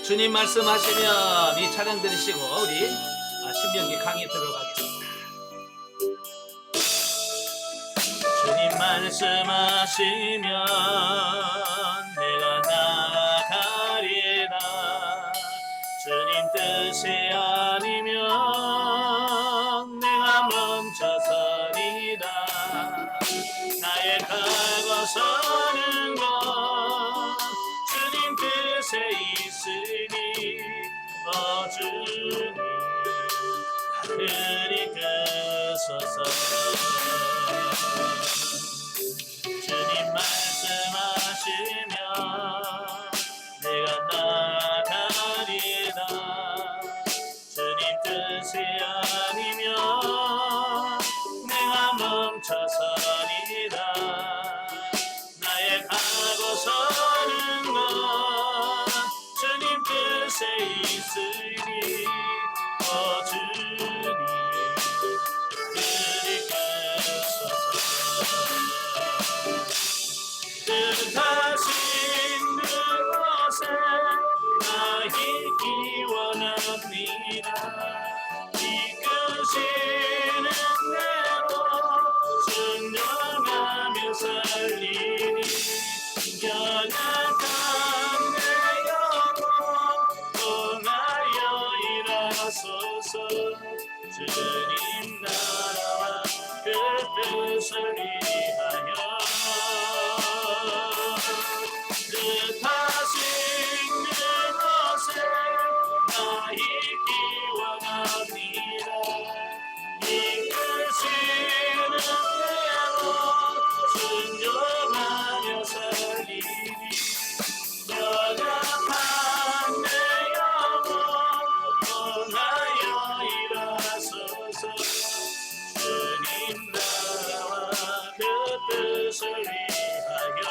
주님 말씀하시면 이 찬양 들으시고 우리 신명기 강의 들어가겠습니다. 주님 말씀하시면 내가 나가리라. 주님 뜻이 아니면 내가 멈춰서리라. 나의 가고 서는 것 주님 뜻에 있으니 주님 나를 이끄소서. 주님 말씀하시면 내가 나가리라. 주님 뜻이 아니면 내가 멈춰서리라. 나의 가고 서는 것 주님 뜻에 있으니 주님 뜻하신 그곳에 나 있기 원합니다. 이끄시는 대로 순종하며 살리니 연약한 내 영혼 통하여 일하소서. 주님 나라와 그 뜻을 위하여 뜻하신 그곳에 나 있기 원합니다. 이끄시는 대로 순종하며 살리니 연약한 내 영혼 통하여 일하소서. 주님 나라와 그 뜻을 위하여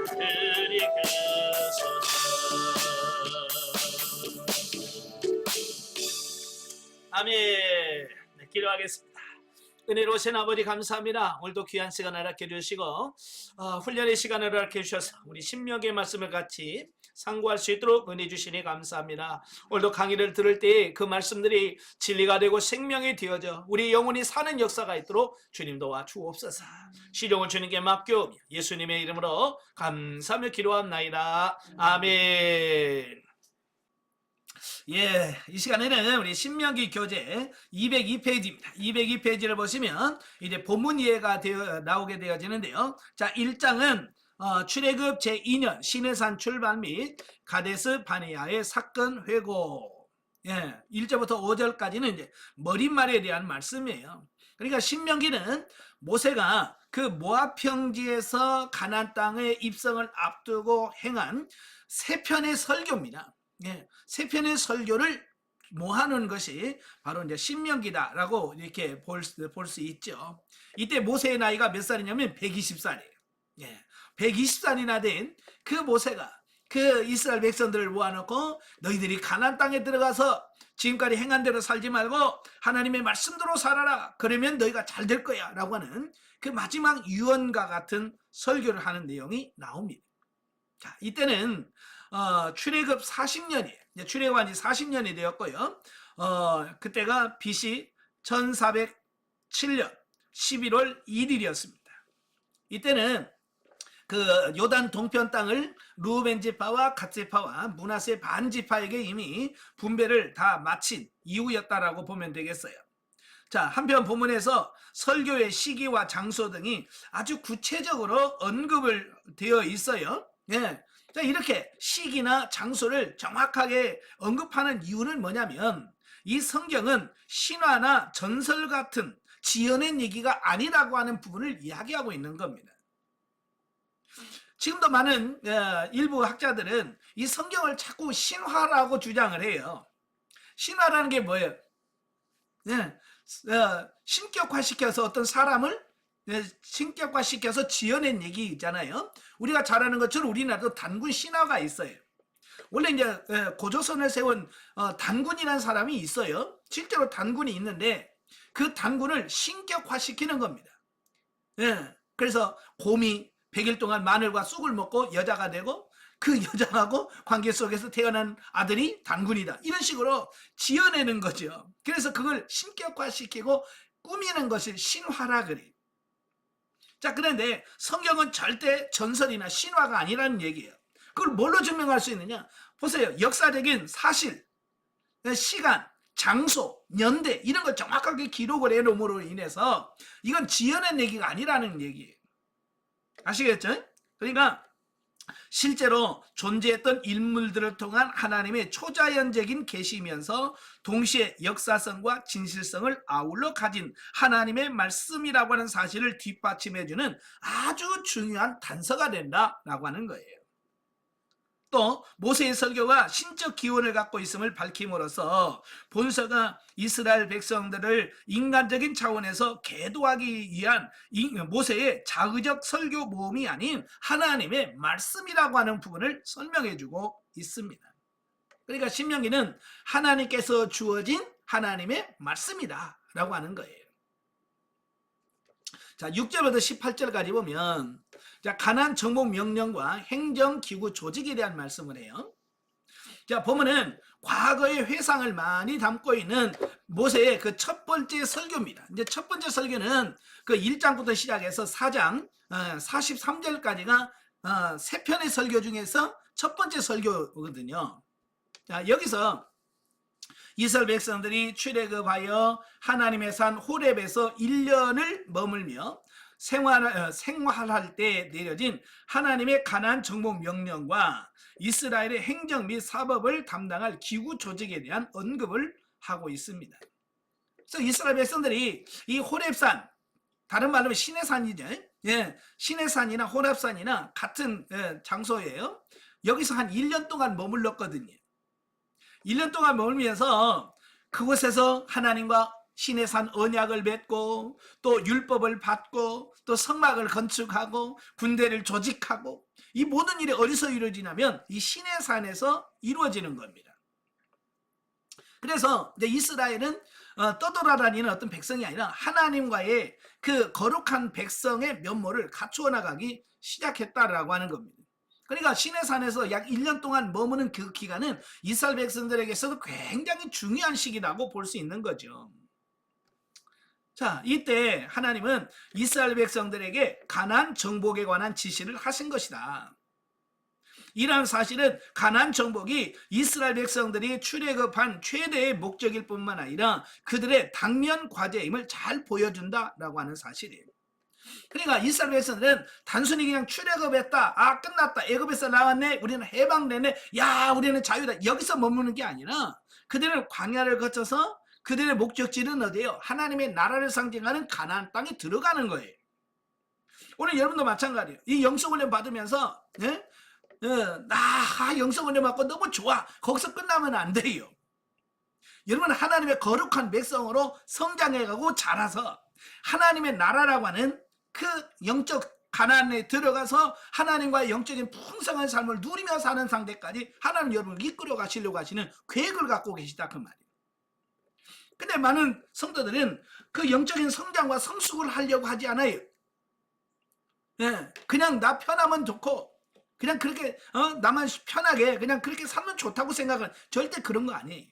주님 그리소서. 아멘. 네, 기도하겠습니다. 은혜로우신 아버지 감사합니다. 오늘도 귀한 시간 허락해 주시고 훈련의 시간을 허락해 주셔서 우리 신명기의 말씀을 같이 상고할 수 있도록 은혜 주시니 감사합니다. 오늘도 강의를 들을 때 그 말씀들이 진리가 되고 생명이 되어져 우리 영혼이 사는 역사가 있도록 주님 도와주옵소서. 시종을 주님께 맡겨오며 예수님의 이름으로 감사하며 기도합나이다. 아멘. 예, 이 시간에는 우리 신명기 교재 202페이지입니다. 202페이지를 보시면 이제 본문 이해가 나오게 되어지는데요. 자, 1장은 출애굽 제2년 시내산 출발 및 가데스 바네아의 사건 회고. 예, 1절부터 5절까지는 이제 머릿말에 대한 말씀이에요. 그러니까 신명기는 모세가 그 모압 평지에서 가나안 땅의 입성을 앞두고 행한 세 편의 설교입니다. 예, 세 편의 설교를 모아놓은 것이 바로 이제 신명기다라고 이렇게 볼 수 있죠. 이때 모세의 나이가 몇 살이냐면 120살이에요. 예, 120살이나 된 그 모세가 그 이스라엘 백성들을 모아놓고 너희들이 가나안 땅에 들어가서 지금까지 행한 대로 살지 말고 하나님의 말씀대로 살아라. 그러면 너희가 잘 될 거야 라고 하는 그 마지막 유언과 같은 설교를 하는 내용이 나옵니다. 자, 이때는 출애굽 40년이에요. 출애굽한 지 40년이 되었고요. 그때가 BC 1407년 11월 1일이었습니다. 이때는 그 요단 동편 땅을 루벤 지파와 갓 지파와 므낫세 반 지파에게 이미 분배를 다 마친 이후였다라고 보면 되겠어요. 자, 한편 본문에서 설교의 시기와 장소 등이 아주 구체적으로 언급을 되어 있어요. 예. 자, 이렇게 시기나 장소를 정확하게 언급하는 이유는 뭐냐면 이 성경은 신화나 전설 같은 지어낸 얘기가 아니라고 하는 부분을 이야기하고 있는 겁니다. 지금도 많은 일부 학자들은 이 성경을 자꾸 신화라고 주장을 해요. 신화라는 게 뭐예요? 신격화시켜서 어떤 사람을 신격화시켜서 지어낸 얘기 있잖아요. 우리가 잘 아는 것처럼 우리나라도 단군 신화가 있어요. 원래 이제 고조선을 세운 단군이라는 사람이 있어요. 실제로 단군이 있는데 그 단군을 신격화시키는 겁니다. 그래서 곰이 100일 동안 마늘과 쑥을 먹고 여자가 되고 그 여자하고 관계 속에서 태어난 아들이 단군이다. 이런 식으로 지어내는 거죠. 그래서 그걸 신격화시키고 꾸미는 것이 신화라 그래요. 자, 그런데 성경은 절대 전설이나 신화가 아니라는 얘기예요. 그걸 뭘로 증명할 수 있느냐? 보세요. 역사적인 사실, 시간, 장소, 연대 이런 걸 정확하게 기록을 해놓음으로 인해서 이건 지어낸 얘기가 아니라는 얘기예요. 아시겠죠? 그러니까 실제로 존재했던 인물들을 통한 하나님의 초자연적인 계시면서 동시에 역사성과 진실성을 아울러 가진 하나님의 말씀이라고 하는 사실을 뒷받침해주는 아주 중요한 단서가 된다라고 하는 거예요. 또 모세의 설교가 신적 기원을 갖고 있음을 밝힘으로써 본서가 이스라엘 백성들을 인간적인 차원에서 계도하기 위한 모세의 자의적 설교 모험이 아닌 하나님의 말씀이라고 하는 부분을 설명해주고 있습니다. 그러니까 신명기는 하나님께서 주어진 하나님의 말씀이다 라고 하는 거예요. 자, 6절부터 18절까지 보면 자, 가나안 정복 명령과 행정 기구 조직에 대한 말씀을 해요. 자, 보면은 과거의 회상을 많이 담고 있는 모세의 그 첫 번째 설교입니다. 이제 첫 번째 설교는 그 1장부터 시작해서 4장 43절까지가 세 편의 설교 중에서 첫 번째 설교거든요. 자, 여기서 이스라엘 백성들이 출애굽하여 하나님의 산 호렙에서 1년을 머물며 생활할 때 내려진 하나님의 가나안 정복 명령과 이스라엘의 행정 및 사법을 담당할 기구 조직에 대한 언급을 하고 있습니다. 그래서 이스라엘 백성들이 이 호렙산, 다른 말로 신의 산이죠. 예, 신의 산이나 호렙산이나 같은 장소예요. 여기서 한 1년 동안 머물렀거든요. 1년 동안 머물면서 그곳에서 하나님과 신의 산 언약을 맺고 또 율법을 받고 또 성막을 건축하고 군대를 조직하고 이 모든 일이 어디서 이루어지냐면 이 신의 산에서 이루어지는 겁니다. 그래서 이제 이스라엘은 떠돌아다니는 어떤 백성이 아니라 하나님과의 그 거룩한 백성의 면모를 갖추어 나가기 시작했다라고 하는 겁니다. 그러니까 신의 산에서 약 1년 동안 머무는 그 기간은 이스라엘 백성들에게서도 굉장히 중요한 시기라고 볼 수 있는 거죠. 자, 이때 하나님은 이스라엘 백성들에게 가나안 정복에 관한 지시를 하신 것이다. 이러한 사실은 가나안 정복이 이스라엘 백성들이 출애굽한 최대의 목적일 뿐만 아니라 그들의 당면 과제임을 잘 보여준다라고 하는 사실이에요. 그러니까 이스라엘 백성들은 단순히 그냥 출애굽했다, 끝났다, 애굽에서 나왔네, 우리는 해방되네, 야 우리는 자유다, 여기서 머무는 게 아니라 그들은 광야를 거쳐서 그들의 목적지는 어디예요? 하나님의 나라를 상징하는 가나안 땅에 들어가는 거예요. 오늘 여러분도 마찬가지예요. 이 영성훈련 받으면서 나 영성훈련 받고 너무 좋아, 거기서 끝나면 안 돼요. 여러분은 하나님의 거룩한 백성으로 성장해가고 자라서 하나님의 나라라고 하는 그 영적 가나안에 들어가서 하나님과의 영적인 풍성한 삶을 누리며 사는 상태까지 하나님 여러분을 이끌어 가시려고 하시는 계획을 갖고 계시다 그 말이에요. 근데 많은 성도들은 그 영적인 성장과 성숙을 하려고 하지 않아요. 그냥 나 편하면 좋고 그냥 그렇게 나만 편하게 그냥 그렇게 살면 좋다고 생각은 절대 그런 거 아니에요.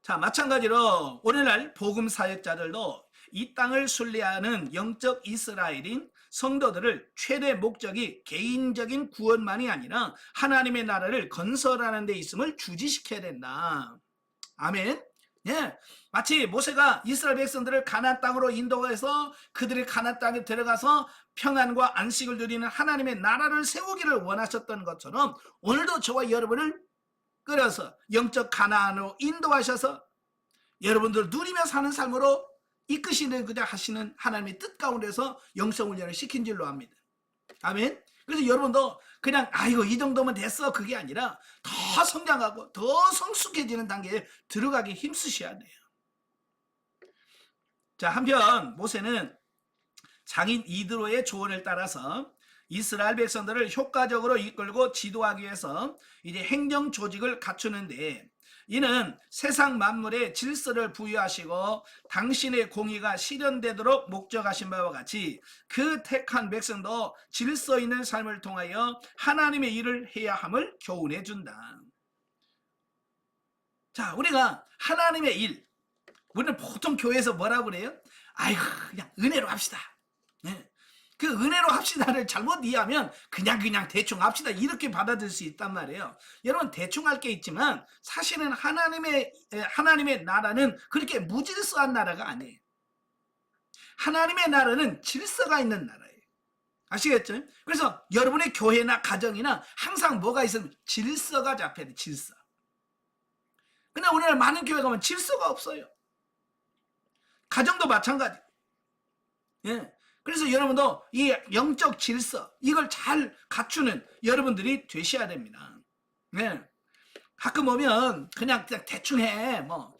자, 마찬가지로 오늘날 복음 사역자들도 이 땅을 순례하는 영적 이스라엘인 성도들을 최대 목적이 개인적인 구원만이 아니라 하나님의 나라를 건설하는 데 있음을 주지시켜야 된다. 아멘. 예, 마치 모세가 이스라엘 백성들을 가나안 땅으로 인도해서 그들이 가나안 땅에 들어가서 평안과 안식을 누리는 하나님의 나라를 세우기를 원하셨던 것처럼 오늘도 저와 여러분을 끌어서 영적 가나안으로 인도하셔서 여러분들 누리며 사는 삶으로 이끄시는 그자 하시는 하나님의 뜻 가운데서 영성훈련을 시킨 줄로 압니다. 아멘. 그래서 여러분도 그냥 이거 이 정도면 됐어 그게 아니라 더 성장하고 더 성숙해지는 단계에 들어가기 힘쓰셔야 돼요. 자, 한편 모세는 장인 이드로의 조언을 따라서 이스라엘 백성들을 효과적으로 이끌고 지도하기 위해서 이제 행정 조직을 갖추는데, 이는 세상 만물에 질서를 부여하시고 당신의 공의가 실현되도록 목적하신 바와 같이 그 택한 백성도 질서 있는 삶을 통하여 하나님의 일을 해야 함을 교훈해 준다. 자, 우리가 하나님의 일, 우리는 보통 교회에서 뭐라고 그래요? 아이고, 그냥 은혜로 합시다. 네. 그 은혜로 합시다를 잘못 이해하면 그냥 대충 합시다 이렇게 받아들일 수 있단 말이에요. 여러분, 대충 할 게 있지만 사실은 하나님의 나라는 그렇게 무질서한 나라가 아니에요. 하나님의 나라는 질서가 있는 나라예요. 아시겠죠? 그래서 여러분의 교회나 가정이나 항상 뭐가 있으면 질서가 잡혀야 돼. 질서. 근데 오늘 많은 교회 가면 질서가 없어요. 가정도 마찬가지. 예. 그래서 여러분도 이 영적 질서, 이걸 잘 갖추는 여러분들이 되셔야 됩니다. 예. 가끔 오면 그냥 대충 해. 뭐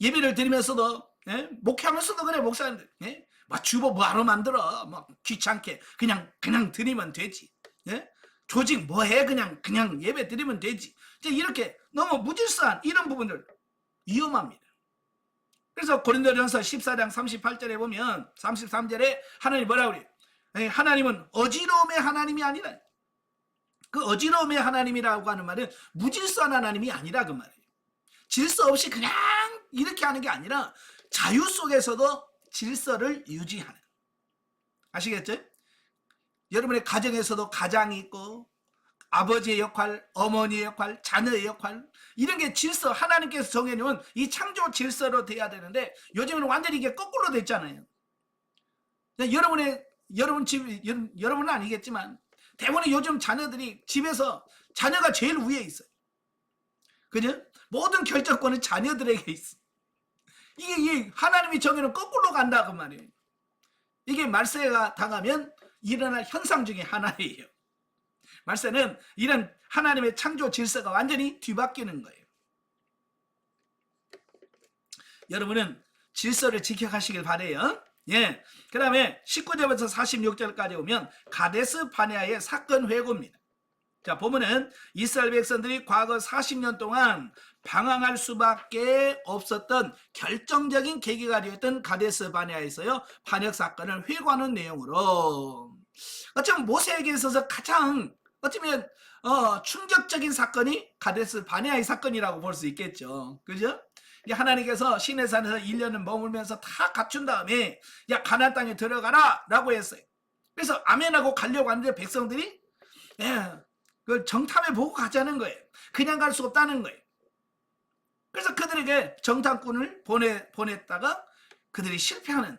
예배를 드리면서도, 예? 목회하면서도 그래. 목사님들, 예? 뭐 주보 뭐하러 만들어? 뭐 귀찮게 그냥 드리면 되지. 예? 조직 뭐해? 그냥 예배 드리면 되지. 이렇게 너무 무질서한 이런 부분들 위험합니다. 그래서 고린도전서 14장 38절에 보면 33절에 하나님 뭐라고 그래요? 하나님은 어지러움의 하나님이 아니라, 그 어지러움의 하나님이라고 하는 말은 무질서한 하나님이 아니라 그 말이에요. 질서 없이 그냥 이렇게 하는 게 아니라 자유 속에서도 질서를 유지하는. 아시겠죠? 여러분의 가정에서도 가장이 있고 아버지의 역할, 어머니의 역할, 자녀의 역할, 이런 게 질서, 하나님께서 정해놓은 이 창조 질서로 돼야 되는데 요즘은 완전히 이게 거꾸로 됐잖아요. 여러분은 아니겠지만 대부분의 요즘 자녀들이 집에서 자녀가 제일 위에 있어요. 그죠? 모든 결정권은 자녀들에게 있어. 이게 하나님이 정해놓은 거꾸로 간다 그 말이에요. 이게 말세가 당하면 일어날 현상 중에 하나예요. 말세는 이런 하나님의 창조 질서가 완전히 뒤바뀌는 거예요. 여러분은 질서를 지켜가시길 바래요. 예. 그 다음에 19절부터 46절까지 오면 가데스 바네아의 사건 회고입니다. 자, 보면은 이스라엘 백성들이 과거 40년 동안 방황할 수밖에 없었던 결정적인 계기가 되었던 가데스 바네아에서요, 반역 사건을 회고하는 내용으로, 어쩌면 모세에게 있어서 가장 어쩌면 충격적인 사건이 가데스 바네아의 사건이라고 볼 수 있겠죠. 그죠? 하나님께서 시내산에서 1년을 머물면서 다 갖춘 다음에 야, 가나안 땅에 들어가라 라고 했어요. 그래서 아멘하고 가려고 하는데 백성들이 그 정탐해 보고 가자는 거예요. 그냥 갈 수 없다는 거예요. 그래서 그들에게 정탐꾼을 보냈다가 그들이 실패하는,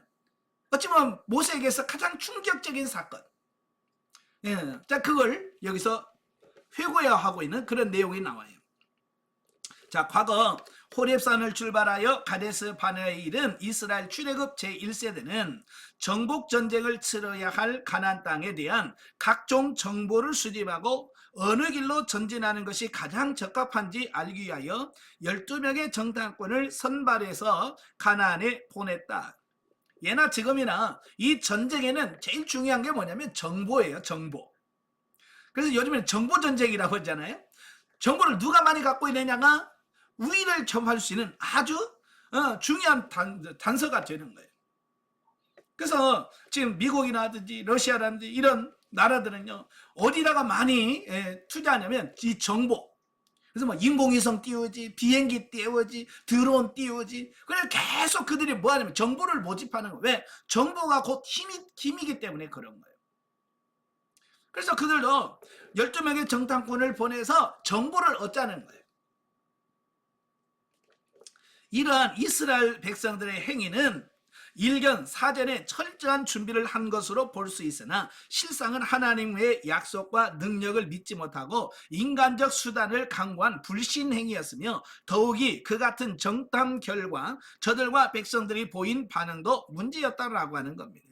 어찌보면 모세에게서 가장 충격적인 사건. 자, 그걸 여기서 회고해야 하고 있는 그런 내용이 나와요. 자, 과거 호렙산을 출발하여 가데스 바네아에 이른 이스라엘 출애굽 제1세대는 정복 전쟁을 치러야 할 가나안 땅에 대한 각종 정보를 수집하고 어느 길로 전진하는 것이 가장 적합한지 알기 위하여 12명의 정탐꾼을 선발해서 가나안에 보냈다. 예나 지금이나 이 전쟁에는 제일 중요한 게 뭐냐면 정보예요. 정보. 그래서 요즘에는 정보전쟁이라고 하잖아요. 정보를 누가 많이 갖고 있느냐가 우위를 점할 수 있는 아주 중요한 단서가 되는 거예요. 그래서 지금 미국이라든지 러시아라든지 이런 나라들은요, 어디다가 많이 투자하냐면 이 정보. 그래서 뭐 인공위성 띄우지, 비행기 띄우지, 드론 띄우지. 그래서 계속 그들이 뭐 하냐면 정보를 모집하는 거예요. 왜? 정보가 곧 힘이기 때문에 그런 거예요. 그래서 그들도 12명의 정탐꾼을 보내서 정보를 얻자는 거예요. 이러한 이스라엘 백성들의 행위는 일견 사전에 철저한 준비를 한 것으로 볼 수 있으나 실상은 하나님의 약속과 능력을 믿지 못하고 인간적 수단을 강구한 불신 행위였으며, 더욱이 그 같은 정탐 결과 저들과 백성들이 보인 반응도 문제였다라고 하는 겁니다.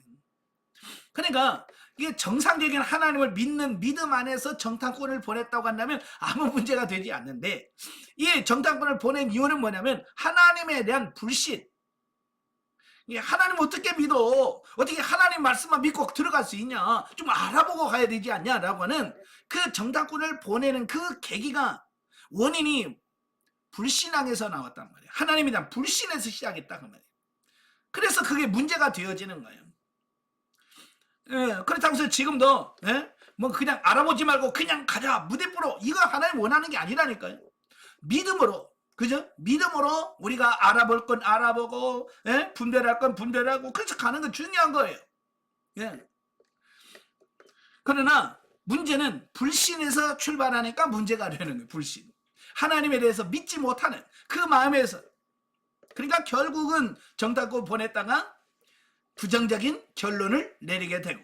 그러니까 이게 정상적인 하나님을 믿는 믿음 안에서 정탐꾼을 보냈다고 한다면 아무 문제가 되지 않는데, 이 정탐꾼을 보낸 이유는 뭐냐면 하나님에 대한 불신, 하나님 어떻게 믿어? 어떻게 하나님 말씀만 믿고 들어갈 수 있냐? 좀 알아보고 가야 되지 않냐라고 하는 그 정탐꾼을 보내는 그 계기가, 원인이 불신앙에서 나왔단 말이에요. 하나님에 대한 불신에서 시작했다 그 말이에요. 그래서 그게 문제가 되어지는 거예요. 그렇다고 해서 지금도 뭐 그냥 알아보지 말고 그냥 가자 무대뽀로, 이거 하나님 원하는 게 아니라니까요. 믿음으로, 그죠? 믿음으로 우리가 알아볼 건 알아보고, 분별할 건 분별하고, 그래서 가는 건 중요한 거예요. 그러나 문제는 불신에서 출발하니까 문제가 되는 거예요. 불신, 하나님에 대해서 믿지 못하는 그 마음에서. 그러니까 결국은 정탐꾼 보냈다가 부정적인 결론을 내리게 되고,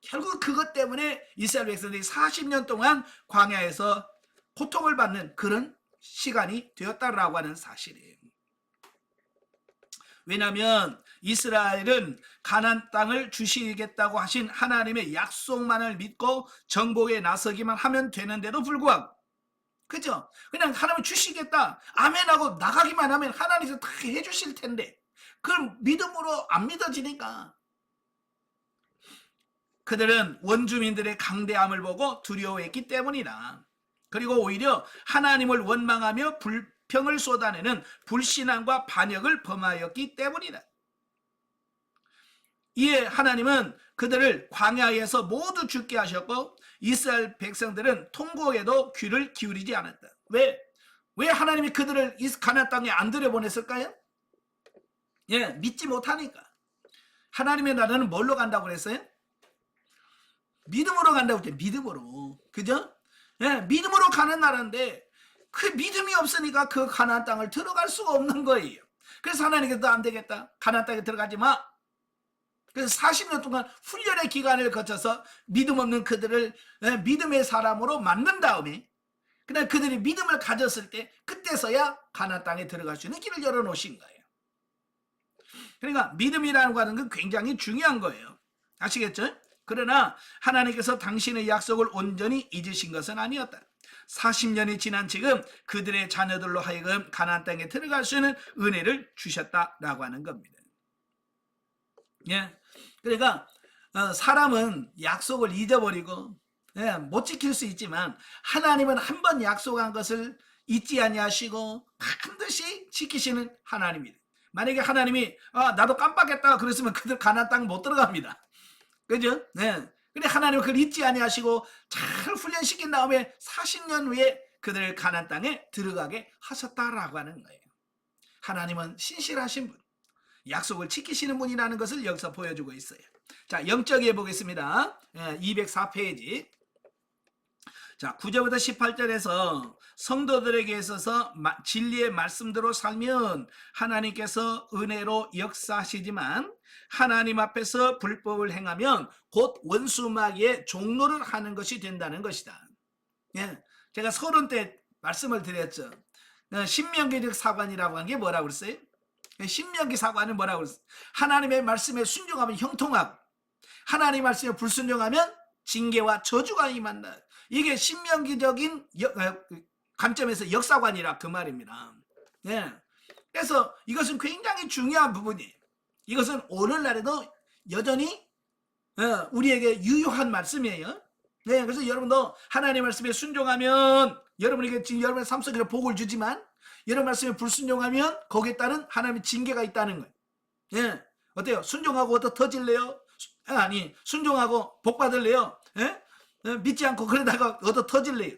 결국 그것 때문에 이스라엘 백성들이 40년 동안 광야에서 고통을 받는 그런 시간이 되었다라고 하는 사실이에요. 왜냐하면 이스라엘은 가나안 땅을 주시겠다고 하신 하나님의 약속만을 믿고 정복에 나서기만 하면 되는데도 불구하고, 그죠? 그냥 하나님 주시겠다 아멘하고 나가기만 하면 하나님께서 다 해주실 텐데, 그걸 믿음으로 안 믿어지니까 그들은 원주민들의 강대함을 보고 두려워했기 때문이다. 그리고 오히려 하나님을 원망하며 불평을 쏟아내는 불신앙과 반역을 범하였기 때문이다. 이에 하나님은 그들을 광야에서 모두 죽게 하셨고, 이스라엘 백성들은 통곡에도 귀를 기울이지 않았다. 왜 하나님이 그들을 가나안 땅에 안 들여보냈을까요? 믿지 못하니까. 하나님의 나라는 뭘로 간다고 그랬어요? 믿음으로 간다고 했죠. 믿음으로. 그죠? 믿음으로 가는 나라인데 그 믿음이 없으니까 그 가나안 땅을 들어갈 수가 없는 거예요. 그래서 하나님께서 안 되겠다, 가나안 땅에 들어가지 마. 그래서 40년 동안 훈련의 기간을 거쳐서 믿음 없는 그들을 믿음의 사람으로 만든 다음에, 그다음 그들이 믿음을 가졌을 때 그때서야 가나안 땅에 들어갈 수 있는 길을 열어놓으신 거예요. 그러니까 믿음이라는 것은 굉장히 중요한 거예요. 아시겠죠? 그러나 하나님께서 당신의 약속을 온전히 잊으신 것은 아니었다. 40년이 지난 지금 그들의 자녀들로 하여금 가나안 땅에 들어갈 수 있는 은혜를 주셨다라고 하는 겁니다. 그러니까 사람은 약속을 잊어버리고 못 지킬 수 있지만, 하나님은 한 번 약속한 것을 잊지 아니하시고 반드시 지키시는 하나님입니다. 만약에 하나님이 나도 깜빡했다 그랬으면 그들 가나안 땅 못 들어갑니다. 그죠? 근데 하나님은 그걸 잊지 아니하시고 잘 훈련시킨 다음에 40년 후에 그들을 가나안 땅에 들어가게 하셨다라고 하는 거예요. 하나님은 신실하신 분, 약속을 지키시는 분이라는 것을 여기서 보여주고 있어요. 자, 영적에 보겠습니다. 204페이지. 자, 9절부터 18절에서 성도들에게 있어서 진리의 말씀대로 살면 하나님께서 은혜로 역사하시지만, 하나님 앞에서 불법을 행하면 곧 원수마귀의 종로를 하는 것이 된다는 것이다. 제가 서론 때 말씀을 드렸죠. 신명기적 사관이라고 한 게 뭐라고 그랬어요? 신명기 사관은 뭐라고 그랬어요? 하나님의 말씀에 순종하면 형통하고, 하나님 말씀에 불순종하면 징계와 저주가 임한다. 이게 신명기적인 관점에서 역사관이라 그 말입니다. 그래서 이것은 굉장히 중요한 부분이에요. 이것은 오늘날에도 여전히 우리에게 유효한 말씀이에요. 그래서 여러분도 하나님의 말씀에 순종하면 여러분에게 지금 여러분의 삶 속에 복을 주지만, 여러분 말씀에 불순종하면 거기에 따른 하나님의 징계가 있다는 거예요. 어때요? 순종하고 어떻게 터질래요? 아니, 순종하고 복 받을래요? 믿지 않고 그러다가 얻어 터질래요?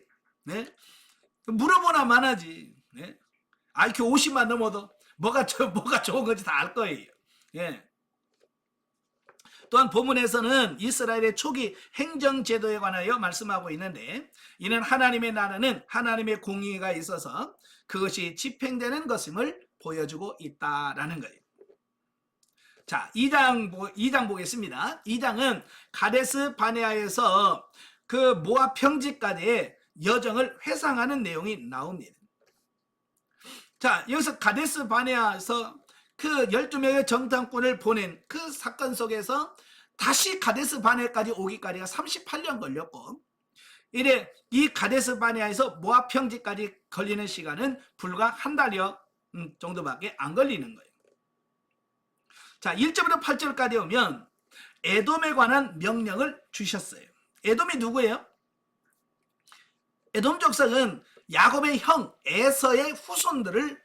물어보나 마나지. IQ 50만 넘어도 뭐가 좋은 건지 다 알 거예요. 또한 본문에서는 이스라엘의 초기 행정제도에 관하여 말씀하고 있는데, 이는 하나님의 나라는 하나님의 공의가 있어서 그것이 집행되는 것임을 보여주고 있다라는 거예요. 자, 2장 보겠습니다. 2장은 가데스 바네아에서 그 모압 평지까지의 여정을 회상하는 내용이 나옵니다. 자, 여기서 가데스 바네아에서 그 12명의 정탐꾼을 보낸 그 사건 속에서 다시 가데스 바네아까지 오기까지가 38년 걸렸고, 이래 이 가데스 바네아에서 모압 평지까지 걸리는 시간은 불과 한 달여 정도밖에 안 걸리는 거예요. 자, 1절부터 8절까지 오면 에돔에 관한 명령을 주셨어요. 에돔이 누구예요? 에돔 족속은 야곱의 형 에서의 후손들을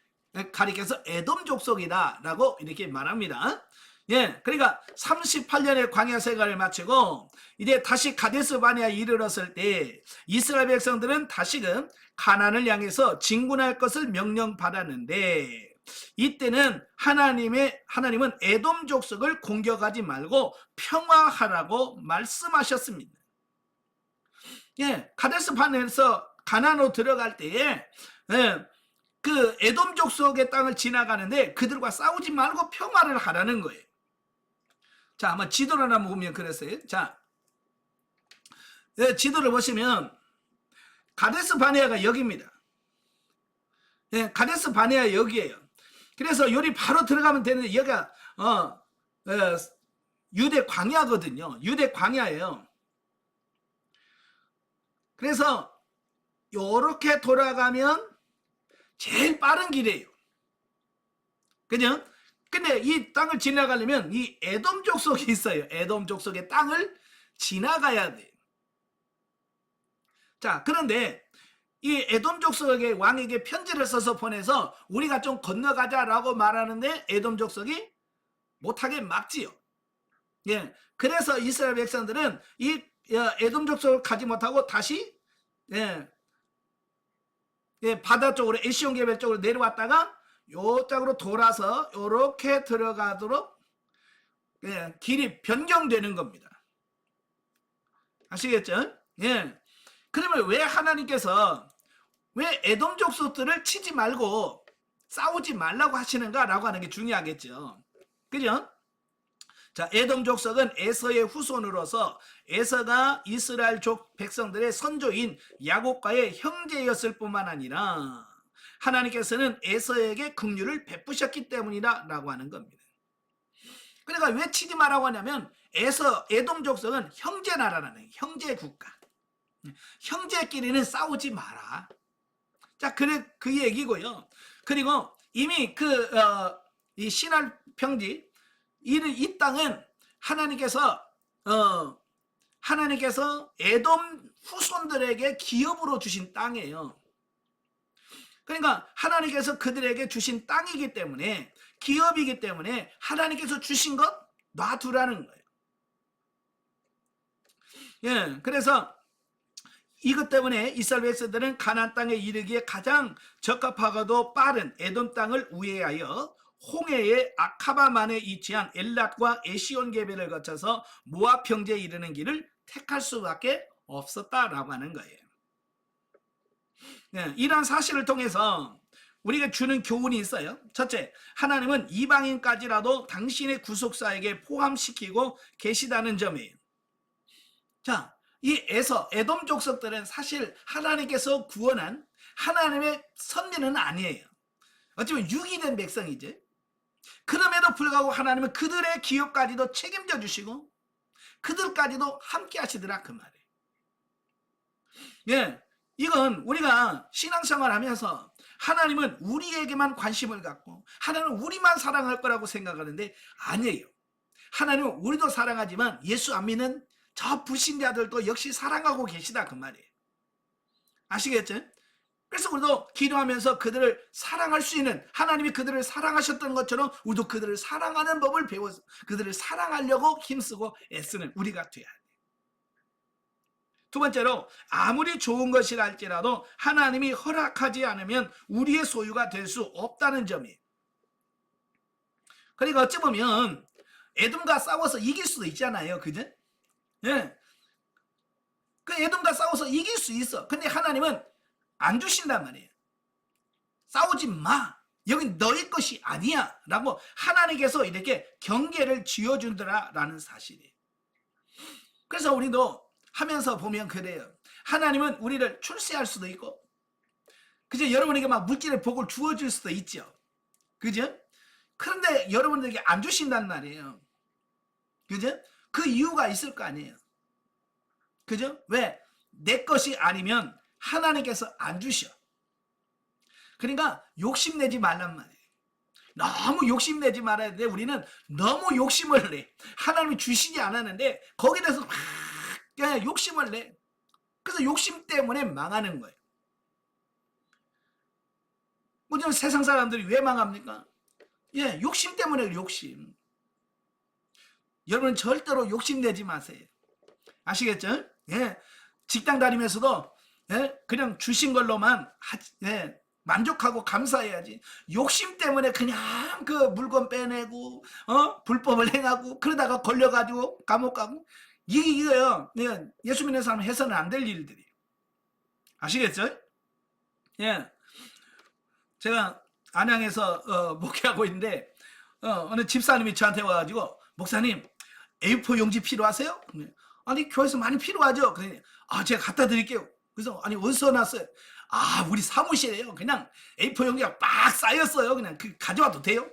가리켜서 에돔 족속이다라고 이렇게 말합니다. 예, 그러니까 38년의 광야 생활을 마치고 이제 다시 가데스 바네아에 이르렀을 때 이스라엘 백성들은 다시금 가나안을 향해서 진군할 것을 명령받았는데, 이때는 하나님은 에돔 족속을 공격하지 말고 평화하라고 말씀하셨습니다. 예, 가데스 바네아에서 가나안으로 들어갈 때에 그 에돔 족속의 땅을 지나가는데 그들과 싸우지 말고 평화를 하라는 거예요. 자, 한번 지도를 한번 보면 그랬어요. 자, 지도를 보시면 가데스 바네아가 여기입니다. 예, 가데스 바네아 여기에요. 그래서 여기 바로 들어가면 되는데 여기가 유대 광야거든요. 유대 광야예요. 그래서 요렇게 돌아가면 제일 빠른 길이에요. 그죠? 근데 이 땅을 지나가려면 이 에돔 족속이 있어요. 에돔 족속의 땅을 지나가야 돼요. 자, 그런데 이 에돔 족속의 왕에게 편지를 써서 보내서 우리가 좀 건너가자라고 말하는데 에돔 족속이 못하게 막지요. 예, 그래서 이스라엘 백성들은 이 에돔 족속을 가지 못하고 다시 바다 쪽으로 에시온 개별 쪽으로 내려왔다가 요쪽으로 돌아서 요렇게 들어가도록 길이 변경되는 겁니다. 아시겠죠? 예. 그러면 왜 하나님께서 왜 에돔 족속들을 치지 말고 싸우지 말라고 하시는가라고 하는 게 중요하겠죠. 그죠? 자, 에돔 족속은 에서의 후손으로서 에서가 이스라엘 족 백성들의 선조인 야곱과의 형제였을 뿐만 아니라 하나님께서는 에서에게 긍휼을 베푸셨기 때문이라고 하는 겁니다. 그러니까 왜 치지 말라고 하냐면 에돔 족속은 형제 나라라는 형제 국가. 형제끼리는 싸우지 마라. 자, 그 얘기고요. 그리고 이미 이 신할 평지 이 땅은 하나님께서 에돔 후손들에게 기업으로 주신 땅이에요. 그러니까 하나님께서 그들에게 주신 땅이기 때문에, 기업이기 때문에 하나님께서 주신 것 놔두라는 거예요. 예, 그래서 이것 때문에 이스라엘 백성들은 가나안 땅에 이르기에 가장 적합하고도 빠른 에돔 땅을 우회하여 홍해의 아카바만에 위치한 엘랏과 에시온 개별을 거쳐서 모압 평지에 이르는 길을 택할 수밖에 없었다라고 하는 거예요. 네, 이러한 사실을 통해서 우리가 주는 교훈이 있어요. 첫째, 하나님은 이방인까지라도 당신의 구속사에게 포함시키고 계시다는 점이에요. 자, 이 에돔 족속들은 사실 하나님께서 구원한 하나님의 선민은 아니에요. 어쩌면 유기된 백성이지. 그럼에도 불구하고 하나님은 그들의 기업까지도 책임져 주시고 그들까지도 함께 하시더라, 그 말이에요. 예, 이건 우리가 신앙생활 하면서 하나님은 우리에게만 관심을 갖고 하나님은 우리만 사랑할 거라고 생각하는데 아니에요. 하나님은 우리도 사랑하지만 예수 안 믿는 저 불신자들도 역시 사랑하고 계시다, 그 말이에요. 아시겠죠? 그래서 우리도 기도하면서 그들을 사랑할 수 있는, 하나님이 그들을 사랑하셨던 것처럼 우리도 그들을 사랑하는 법을 배워서 그들을 사랑하려고 힘쓰고 애쓰는 우리가 돼야 돼요. 두 번째로, 아무리 좋은 것이라 할지라도 하나님이 허락하지 않으면 우리의 소유가 될 수 없다는 점이에요. 그러니까 어찌 보면 에돔과 싸워서 이길 수도 있잖아요, 그죠? 예. 그 에돔과 싸워서 이길 수 있어. 근데 하나님은 안 주신단 말이에요. 싸우지 마. 여긴 너의 것이 아니야. 라고 하나님께서 이렇게 경계를 지어준다라는 사실이에요. 그래서 우리도 하면서 보면 그래요. 하나님은 우리를 출세할 수도 있고, 그죠? 여러분에게 막 물질의 복을 주어줄 수도 있죠. 그죠? 그런데 여러분들에게 안 주신단 말이에요. 그죠? 그 이유가 있을 거 아니에요. 그죠? 왜? 내 것이 아니면 하나님께서 안 주셔. 그러니까 욕심내지 말란 말이에요. 너무 욕심내지 말아야 돼. 우리는 너무 욕심을 내. 하나님이 주시지 않았는데 거기에 대해서 막 그냥 욕심을 내. 그래서 욕심 때문에 망하는 거예요. 요즘 세상 사람들이 왜 망합니까? 예, 욕심 때문에 그래요, 욕심. 여러분 절대로 욕심내지 마세요. 아시겠죠? 예, 직장 다니면서도 예, 그냥 주신 걸로만 예, 만족하고 감사해야지. 욕심 때문에 그냥 그 물건 빼내고 불법을 행하고 그러다가 걸려가지고 감옥 가고 이거요. 예, 예수 믿는 사람 해서는 안 될 일들이에요. 아시겠죠? 예, 제가 안양에서 목회하고 있는데 어느 집사님이 저한테 와가지고 목사님 A4 용지 필요하세요? 아니 교회에서 많이 필요하죠. 그러니 제가 갖다 드릴게요. 그래서 아니 어디서 났어요? 우리 사무실에요. 그냥 A4 용지가 빡 쌓였어요. 그냥 가져와도 돼요?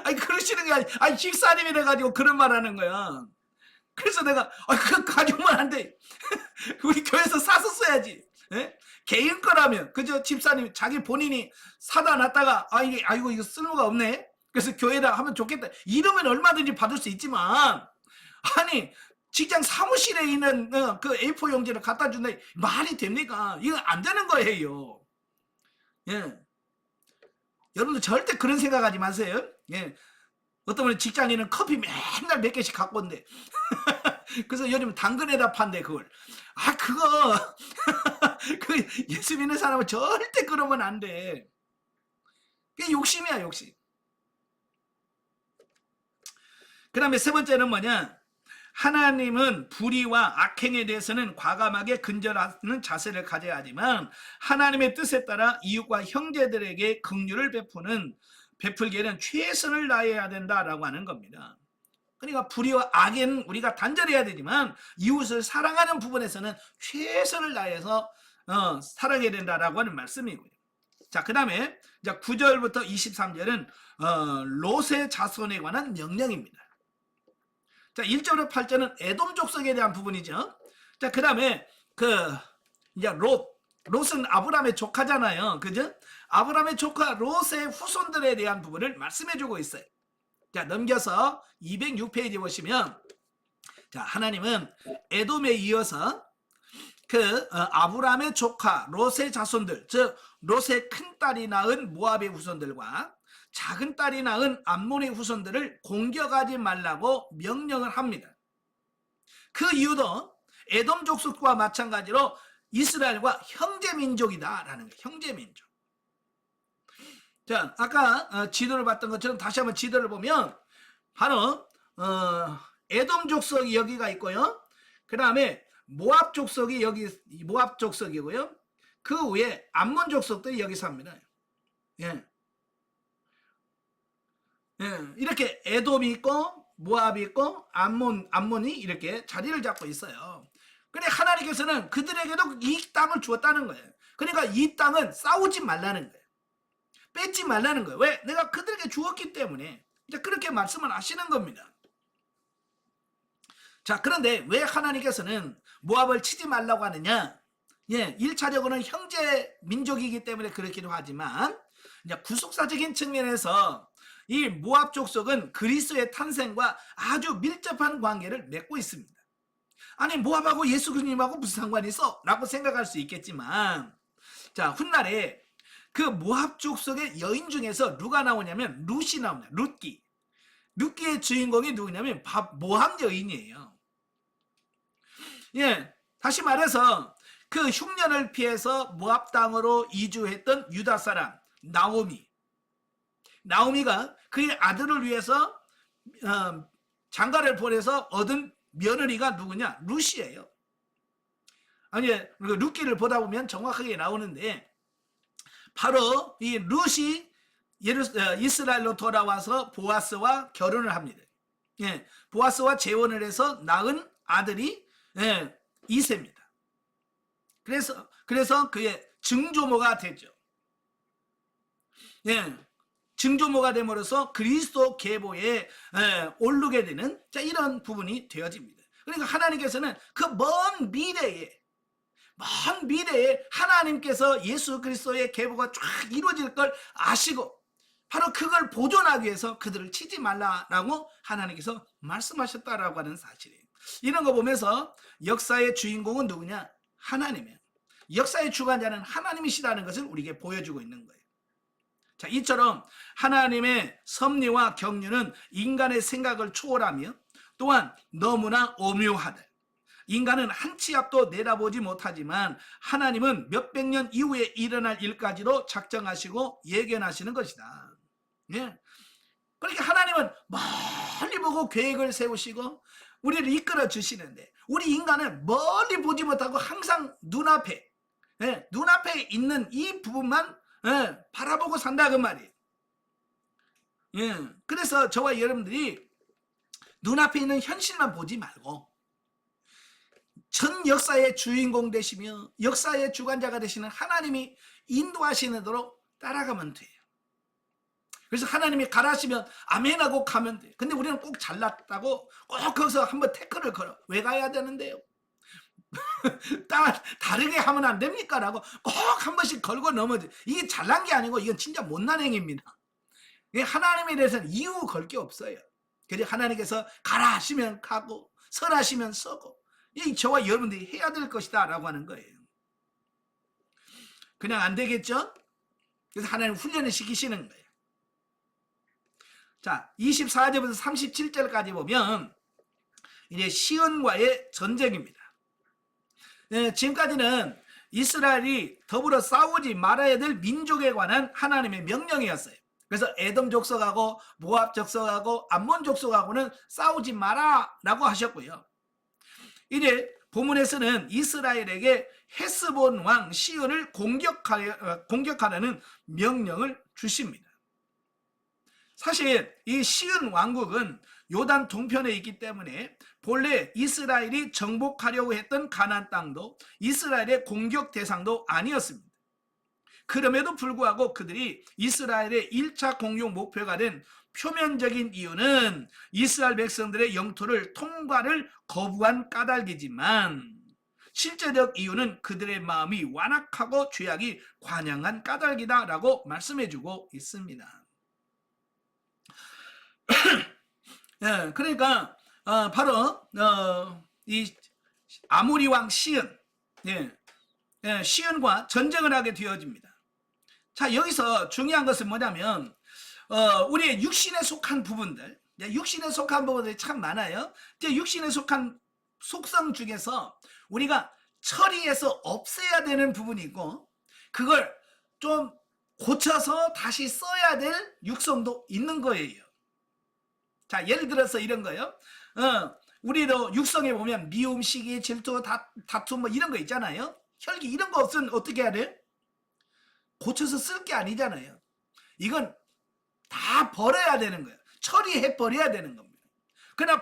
아니 그러시는 게 아니 집사님이래 가지고 그런 말 하는 거야. 그래서 내가 그거 가져오면 안 돼. 우리 교회에서 사서 써야지. 예? 개인 거라면 그저 집사님 자기 본인이 사다 놨다가 이거 쓸모가 없네. 그래서 교회에다 하면 좋겠다. 이러면 얼마든지 받을 수 있지만 아니 직장 사무실에 있는 그 A4 용지를 갖다 준다 말이 됩니까? 이거 안 되는 거예요. 예. 여러분들 절대 그런 생각하지 마세요. 예. 어떤 분은 직장인은 커피 맨날 몇 개씩 갖고 온대. 그래서 요즘 당근에다 판대 그걸. 그거 그 예수 믿는 사람은 절대 그러면 안 돼. 그게 욕심이야, 욕심. 그 다음에 세 번째는 뭐냐? 하나님은 불의와 악행에 대해서는 과감하게 근절하는 자세를 가져야 하지만 하나님의 뜻에 따라 이웃과 형제들에게 긍휼을 베풀기에는 최선을 다해야 된다라고 하는 겁니다. 그러니까 불의와 악에는 우리가 단절해야 되지만 이웃을 사랑하는 부분에서는 최선을 다해서 살아가야 된다라고 하는 말씀이고요. 자, 그 다음에 9절부터 23절은 롯의 자손에 관한 명령입니다. 자, 1절부터 8절은 에돔 족속에 대한 부분이죠. 자, 그 다음에 이제 롯은 아브라함의 조카잖아요. 그죠? 아브라함의 조카 롯의 후손들에 대한 부분을 말씀해주고 있어요. 자, 넘겨서 206페이지 보시면 자, 하나님은 에돔에 이어서 아브라함의 조카 롯의 자손들, 즉 롯의 큰딸이 낳은 모압의 후손들과 작은 딸이 낳은 암몬의 후손들을 공격하지 말라고 명령을 합니다. 그 이유도 에돔 족속과 마찬가지로 이스라엘과 형제민족이다라는 거예요. 형제민족. 자, 아까 지도를 봤던 것처럼 다시 한번 지도를 보면 바로 에돔 족속이 여기가 있고요. 그 다음에 모압 족속이 여기 모압 족속이고요. 그 위에 암몬 족속들이 여기 삽니다. 예. 예, 이렇게 에돔이 있고 모압이 있고 암몬이 이렇게 자리를 잡고 있어요. 근데 하나님께서는 그들에게도 이 땅을 주었다는 거예요. 그러니까 이 땅은 싸우지 말라는 거예요. 뺏지 말라는 거예요. 왜? 내가 그들에게 주었기 때문에. 이제 그렇게 말씀을 하시는 겁니다. 자, 그런데 왜 하나님께서는 모압을 치지 말라고 하느냐? 예, 1차적으로는 형제 민족이기 때문에 그렇기도 하지만 이제 구속사적인 측면에서 이 모압 족속은 그리스도의 탄생과 아주 밀접한 관계를 맺고 있습니다. 아니 모압하고 예수 그리스도님하고 무슨 상관이 있어? 라고 생각할 수 있겠지만 자, 훗날에 그 모압 족속의 여인 중에서 누가 나오냐면 룻이 나옵니다. 룻기의 주인공이 누구냐면 모압 여인이에요. 예, 다시 말해서 그 흉년을 피해서 모압 땅으로 이주했던 유다 사람 나오미가 그의 아들을 위해서 장가를 보내서 얻은 며느리가 누구냐? 룻이에요. 아니, 룻기를 보다 보면 정확하게 나오는데 바로 이 룻이 이스라엘로 돌아와서 보아스와 결혼을 합니다. 예, 보아스와 재혼을 해서 낳은 아들이 이세입니다. 그래서 그의 증조모가 되죠. 예, 증조모가 됨으로써 그리스도 계보에 오르게 되는 이런 부분이 되어집니다. 그러니까 하나님께서는 그 먼 미래에 하나님께서 예수 그리스도의 계보가 쫙 이루어질 걸 아시고 바로 그걸 보존하기 위해서 그들을 치지 말라라고 하나님께서 말씀하셨다라고 하는 사실이에요. 이런 거 보면서 역사의 주인공은 누구냐? 하나님이에요. 역사의 주관자는 하나님이시라는 것을 우리에게 보여주고 있는 거예요. 자, 이처럼 하나님의 섭리와 경륜은 인간의 생각을 초월하며 또한 너무나 오묘하다. 인간은 한 치 앞도 내다보지 못하지만 하나님은 몇백 년 이후에 일어날 일까지도 작정하시고 예견하시는 것이다. 예. 그러니까 하나님은 멀리 보고 계획을 세우시고 우리를 이끌어 주시는데 우리 인간은 멀리 보지 못하고 항상 눈앞에 눈앞에 있는 이 부분만 바라보고 산다 그 말이에요. 그래서 저와 여러분들이 눈앞에 있는 현실만 보지 말고 전 역사의 주인공 되시며 역사의 주관자가 되시는 하나님이 인도하시는 대로 따라가면 돼요. 그래서 하나님이 가라시면 아멘하고 가면 돼요. 근데 우리는 꼭 잘났다고 꼭 거기서 한번 태클을 걸어. 왜 가야 되는데요? 다르게 하면 안 됩니까? 라고 꼭 한 번씩 걸고 넘어져. 이게 잘난 게 아니고 이건 진짜 못난 행위입니다. 하나님에 대해서는 이유 걸 게 없어요. 그래서 하나님께서 가라 하시면 가고 설하시면 서고 이 저와 여러분들이 해야 될 것이다 라고 하는 거예요. 그냥 안 되겠죠? 그래서 하나님 훈련을 시키시는 거예요. 자, 24절부터 37절까지 보면 이제 시온과의 전쟁입니다. 지금까지는 이스라엘이 더불어 싸우지 말아야 될 민족에 관한 하나님의 명령이었어요. 그래서 에돔 족속하고 모압 족속하고 암몬 족속하고는 싸우지 마라라고 하셨고요. 이제 본문에서는 이스라엘에게 헤스본 왕 시온을 공격하라는 명령을 주십니다. 사실 이 시온 왕국은 요단 동편에 있기 때문에 본래 이스라엘이 정복하려고 했던 가나안 땅도 이스라엘의 공격 대상도 아니었습니다. 그럼에도 불구하고 그들이 이스라엘의 1차 공격 목표가 된 표면적인 이유는 이스라엘 백성들의 영토를 통과를 거부한 까닭이지만 실제적 이유는 그들의 마음이 완악하고 죄악이 관영한 까닭이다라고 말씀해주고 있습니다. 그러니까 바로 이 아모리 왕 시온, 시온과 전쟁을 하게 되어집니다. 자, 여기서 중요한 것은 뭐냐면 우리의 육신에 속한 부분들, 육신에 속한 부분들이 참 많아요. 육신에 속한 속성 중에서 우리가 처리해서 없애야 되는 부분이 있고 그걸 좀 고쳐서 다시 써야 될 육성도 있는 거예요. 자, 예를 들어서 이런 거요. 우리도 육성에 보면 미움, 시기, 질투, 다툼 뭐 이런 거 있잖아요. 혈기 이런 거 없으면 어떻게 해야 돼? 고쳐서 쓸 게 아니잖아요. 이건 다 버려야 되는 거예요. 처리해 버려야 되는 겁니다. 그러나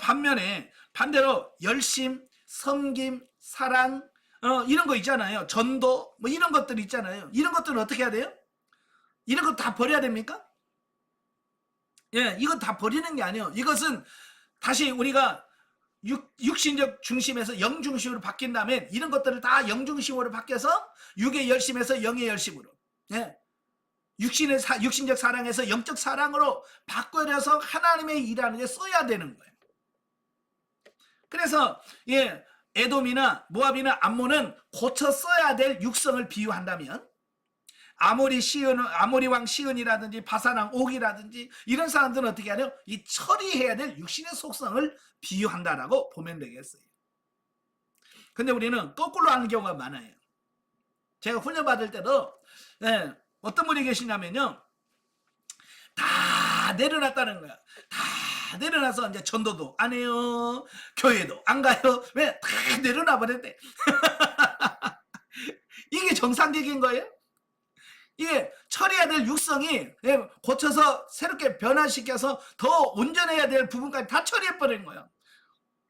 반대로 열심, 섬김, 사랑 이런 거 있잖아요. 전도 뭐 이런 것들 있잖아요. 이런 것들은 어떻게 해야 돼요? 이런 거 다 버려야 됩니까? 이건 다 버리는 게 아니에요. 이것은 다시 우리가 육신적 중심에서 영 중심으로 바뀐 다음에 이런 것들을 다 영 중심으로 바뀌어서 육의 열심에서 영의 열심으로 육신적 사랑에서 영적 사랑으로 바꿔내서 하나님의 일하는 데 써야 되는 거예요. 그래서 에돔이나 모압이나 암몬은 고쳐 써야 될 육성을 비유한다면 아모리 왕 시온이라든지 바산 왕 옥이라든지 이런 사람들은 어떻게 하냐? 이 처리해야 될 육신의 속성을 비유한다라고 보면 되겠어요. 근데 우리는 거꾸로 하는 경우가 많아요. 제가 훈련 받을 때도 어떤 분이 계시냐면요, 다 내려놨다는 거야. 다 내려놔서 이제 전도도 안 해요, 교회도 안 가요. 왜? 다 내려놔 버렸대. 이게 정상적인 거예요? 이게 처리해야 될 육성이 고쳐서 새롭게 변화시켜서 더 온전해야 될 부분까지 다 처리해버리는 거예요.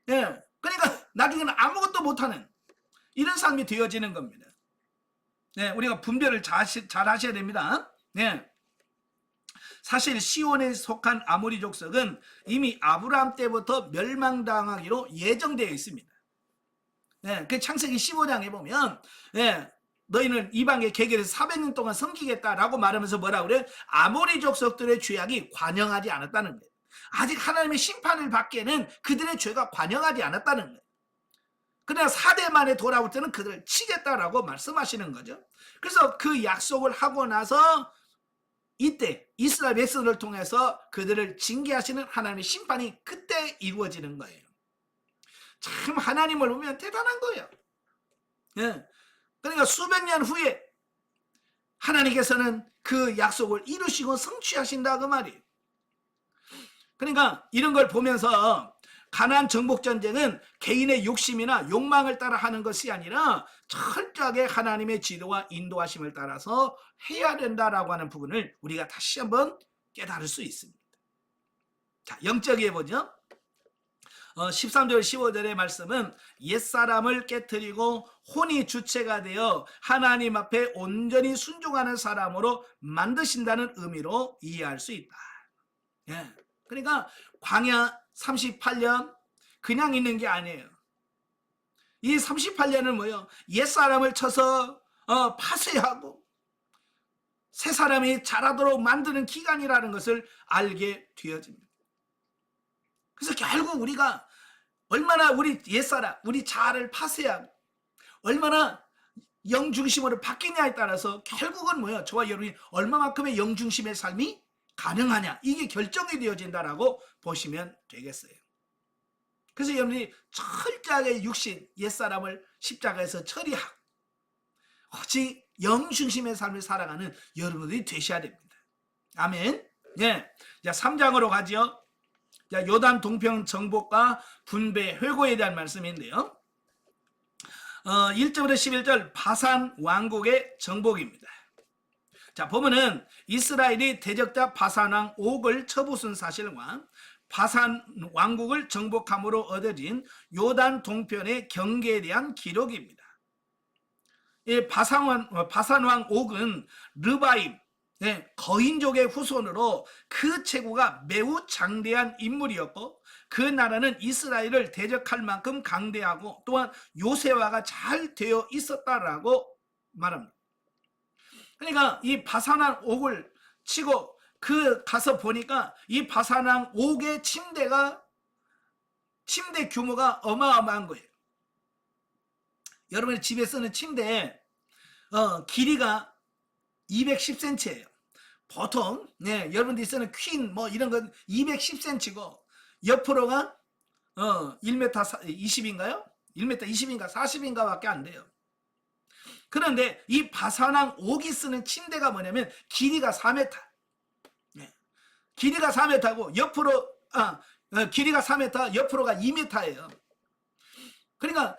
그러니까 나중에는 아무것도 못하는 이런 삶이 되어지는 겁니다. 우리가 분별을 잘 하셔야 됩니다. 사실 시온에 속한 아모리 족속은 이미 아브라함 때부터 멸망당하기로 예정되어 있습니다. 그 창세기 15장에 보면 너희는 이방의 계계에서 400년 동안 섬기겠다라고 말하면서 뭐라고 그래? 아모리 족속들의 죄악이 관영하지 않았다는 거예요. 아직 하나님의 심판을 받기에는 그들의 죄가 관영하지 않았다는 거예요. 그러나 4대 만에 돌아올 때는 그들을 치겠다라고 말씀하시는 거죠. 그래서 그 약속을 하고 나서 이때 이스라엘 백성을 통해서 그들을 징계하시는 하나님의 심판이 그때 이루어지는 거예요. 참 하나님을 보면 대단한 거예요. 예. 그러니까 수백 년 후에 하나님께서는 그 약속을 이루시고 성취하신다 그 말이에요. 그러니까 이런 걸 보면서 가나안 정복 전쟁은 개인의 욕심이나 욕망을 따라 하는 것이 아니라 철저하게 하나님의 지도와 인도하심을 따라서 해야 된다라고 하는 부분을 우리가 다시 한번 깨달을 수 있습니다. 자, 영적이에 보죠. 13절 15절의 말씀은 옛사람을 깨트리고 혼이 주체가 되어 하나님 앞에 온전히 순종하는 사람으로 만드신다는 의미로 이해할 수 있다. 예. 그러니까 광야 38년 그냥 있는 게 아니에요. 이 38년은 뭐예요? 옛사람을 쳐서 파쇄하고 새 사람이 자라도록 만드는 기간이라는 것을 알게 되어집니다. 그래서 결국 우리가 얼마나 우리 옛사람, 우리 자아를 파쇄하고 얼마나 영중심으로 바뀌냐에 따라서 결국은 뭐예요? 저와 여러분이 얼마만큼의 영중심의 삶이 가능하냐, 이게 결정이 되어진다라고 보시면 되겠어요. 그래서 여러분이 철저하게 육신 옛사람을 십자가에서 처리하고 오직 영중심의 삶을 살아가는 여러분들이 되셔야 됩니다. 아멘. 네. 자, 3장으로 가죠. 자, 요단 동편 정복과 분배 회고에 대한 말씀인데요. 1절부터 11절 바산 왕국의 정복입니다. 자, 보면은 이스라엘이 대적자 바산 왕 옥을 쳐부순 사실과 바산 왕국을 정복함으로 얻어진 요단 동편의 경계에 대한 기록입니다. 이 바산 왕 옥은 르바임 거인족의 후손으로 그 체구가 매우 장대한 인물이었고 그 나라는 이스라엘을 대적할 만큼 강대하고 또한 요새화가 잘 되어 있었다라고 말합니다. 그러니까 이 바산왕 옥을 치고 그 가서 보니까 이 바산왕 옥의 침대 규모가 어마어마한 거예요. 여러분의 집에 쓰는 침대 길이가 210cm예요. 보통 여러분들이 쓰는 퀸 뭐 이런 건 210cm고 옆으로가 1m 20인가요? 1m 20인가 40인가 밖에 안 돼요. 그런데 이 바산왕 옥이 쓰는 침대가 뭐냐면 길이가 4m. 길이가 4m고 옆으로 길이가 4m, 옆으로가 2m예요. 그러니까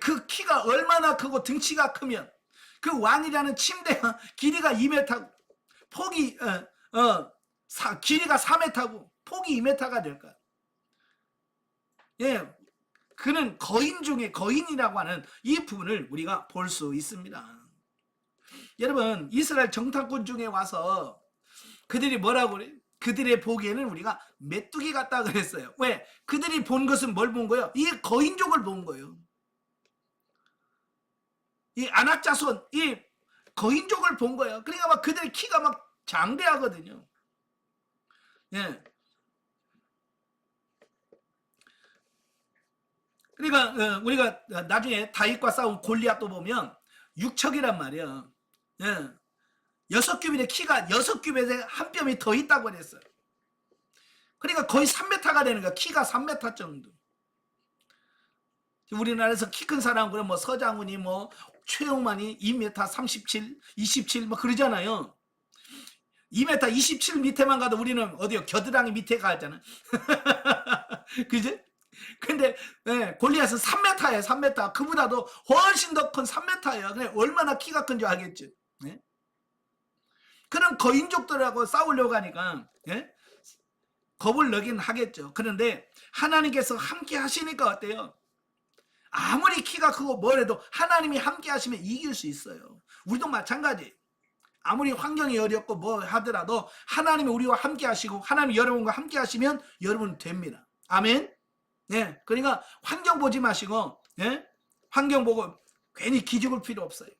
그 키가 얼마나 크고 등치가 크면 그 왕이라는 침대가 길이가 2m고 폭이 길이가 4m고 폭이 2m가 될까? 예, 그는 거인 중에 거인이라고 하는 이 부분을 우리가 볼 수 있습니다. 여러분, 이스라엘 정탐꾼 중에 와서 그들이 뭐라고 그래요? 그들의 보기에는 우리가 메뚜기 같다 그랬어요. 왜? 그들이 본 것은 뭘 본 거예요? 이 거인족을 본 거예요. 이 아낙자손, 이 거인족을 본 거예요. 그러니까 막 그들의 키가 막 장대하거든요. 예. 그러니까 우리가 나중에 다윗과 싸운 골리앗도 보면 6척이란 말이야. 예. 6규빗의 키가 6규빗에 한 뼘이 더 있다고 그랬어요. 그러니까 거의 3m가 되는 거야. 키가 3m 정도. 우리나라에서 키 큰 사람 그럼 뭐 서장훈이 뭐 최용만이 2m 37, 27 뭐 그러잖아요. 2m 27 밑에만 가도 우리는 어디요? 겨드랑이 밑에 가잖아. 그죠? 근데 골리앗은 3m예요. 3m. 그보다도 훨씬 더 큰 3m예요. 얼마나 키가 큰지 알겠죠? 네? 그런 거인족들하고 싸우려고 하니까 겁을 넣긴 하겠죠. 그런데 하나님께서 함께 하시니까 어때요? 아무리 키가 크고 뭐래도 하나님이 함께 하시면 이길 수 있어요. 우리도 마찬가지. 아무리 환경이 어렵고 뭐 하더라도 하나님이 우리와 함께 하시고 하나님이 여러분과 함께 하시면 여러분 됩니다. 아멘. 네, 그러니까 환경 보지 마시고 환경 보고 괜히 기죽을 필요 없어요.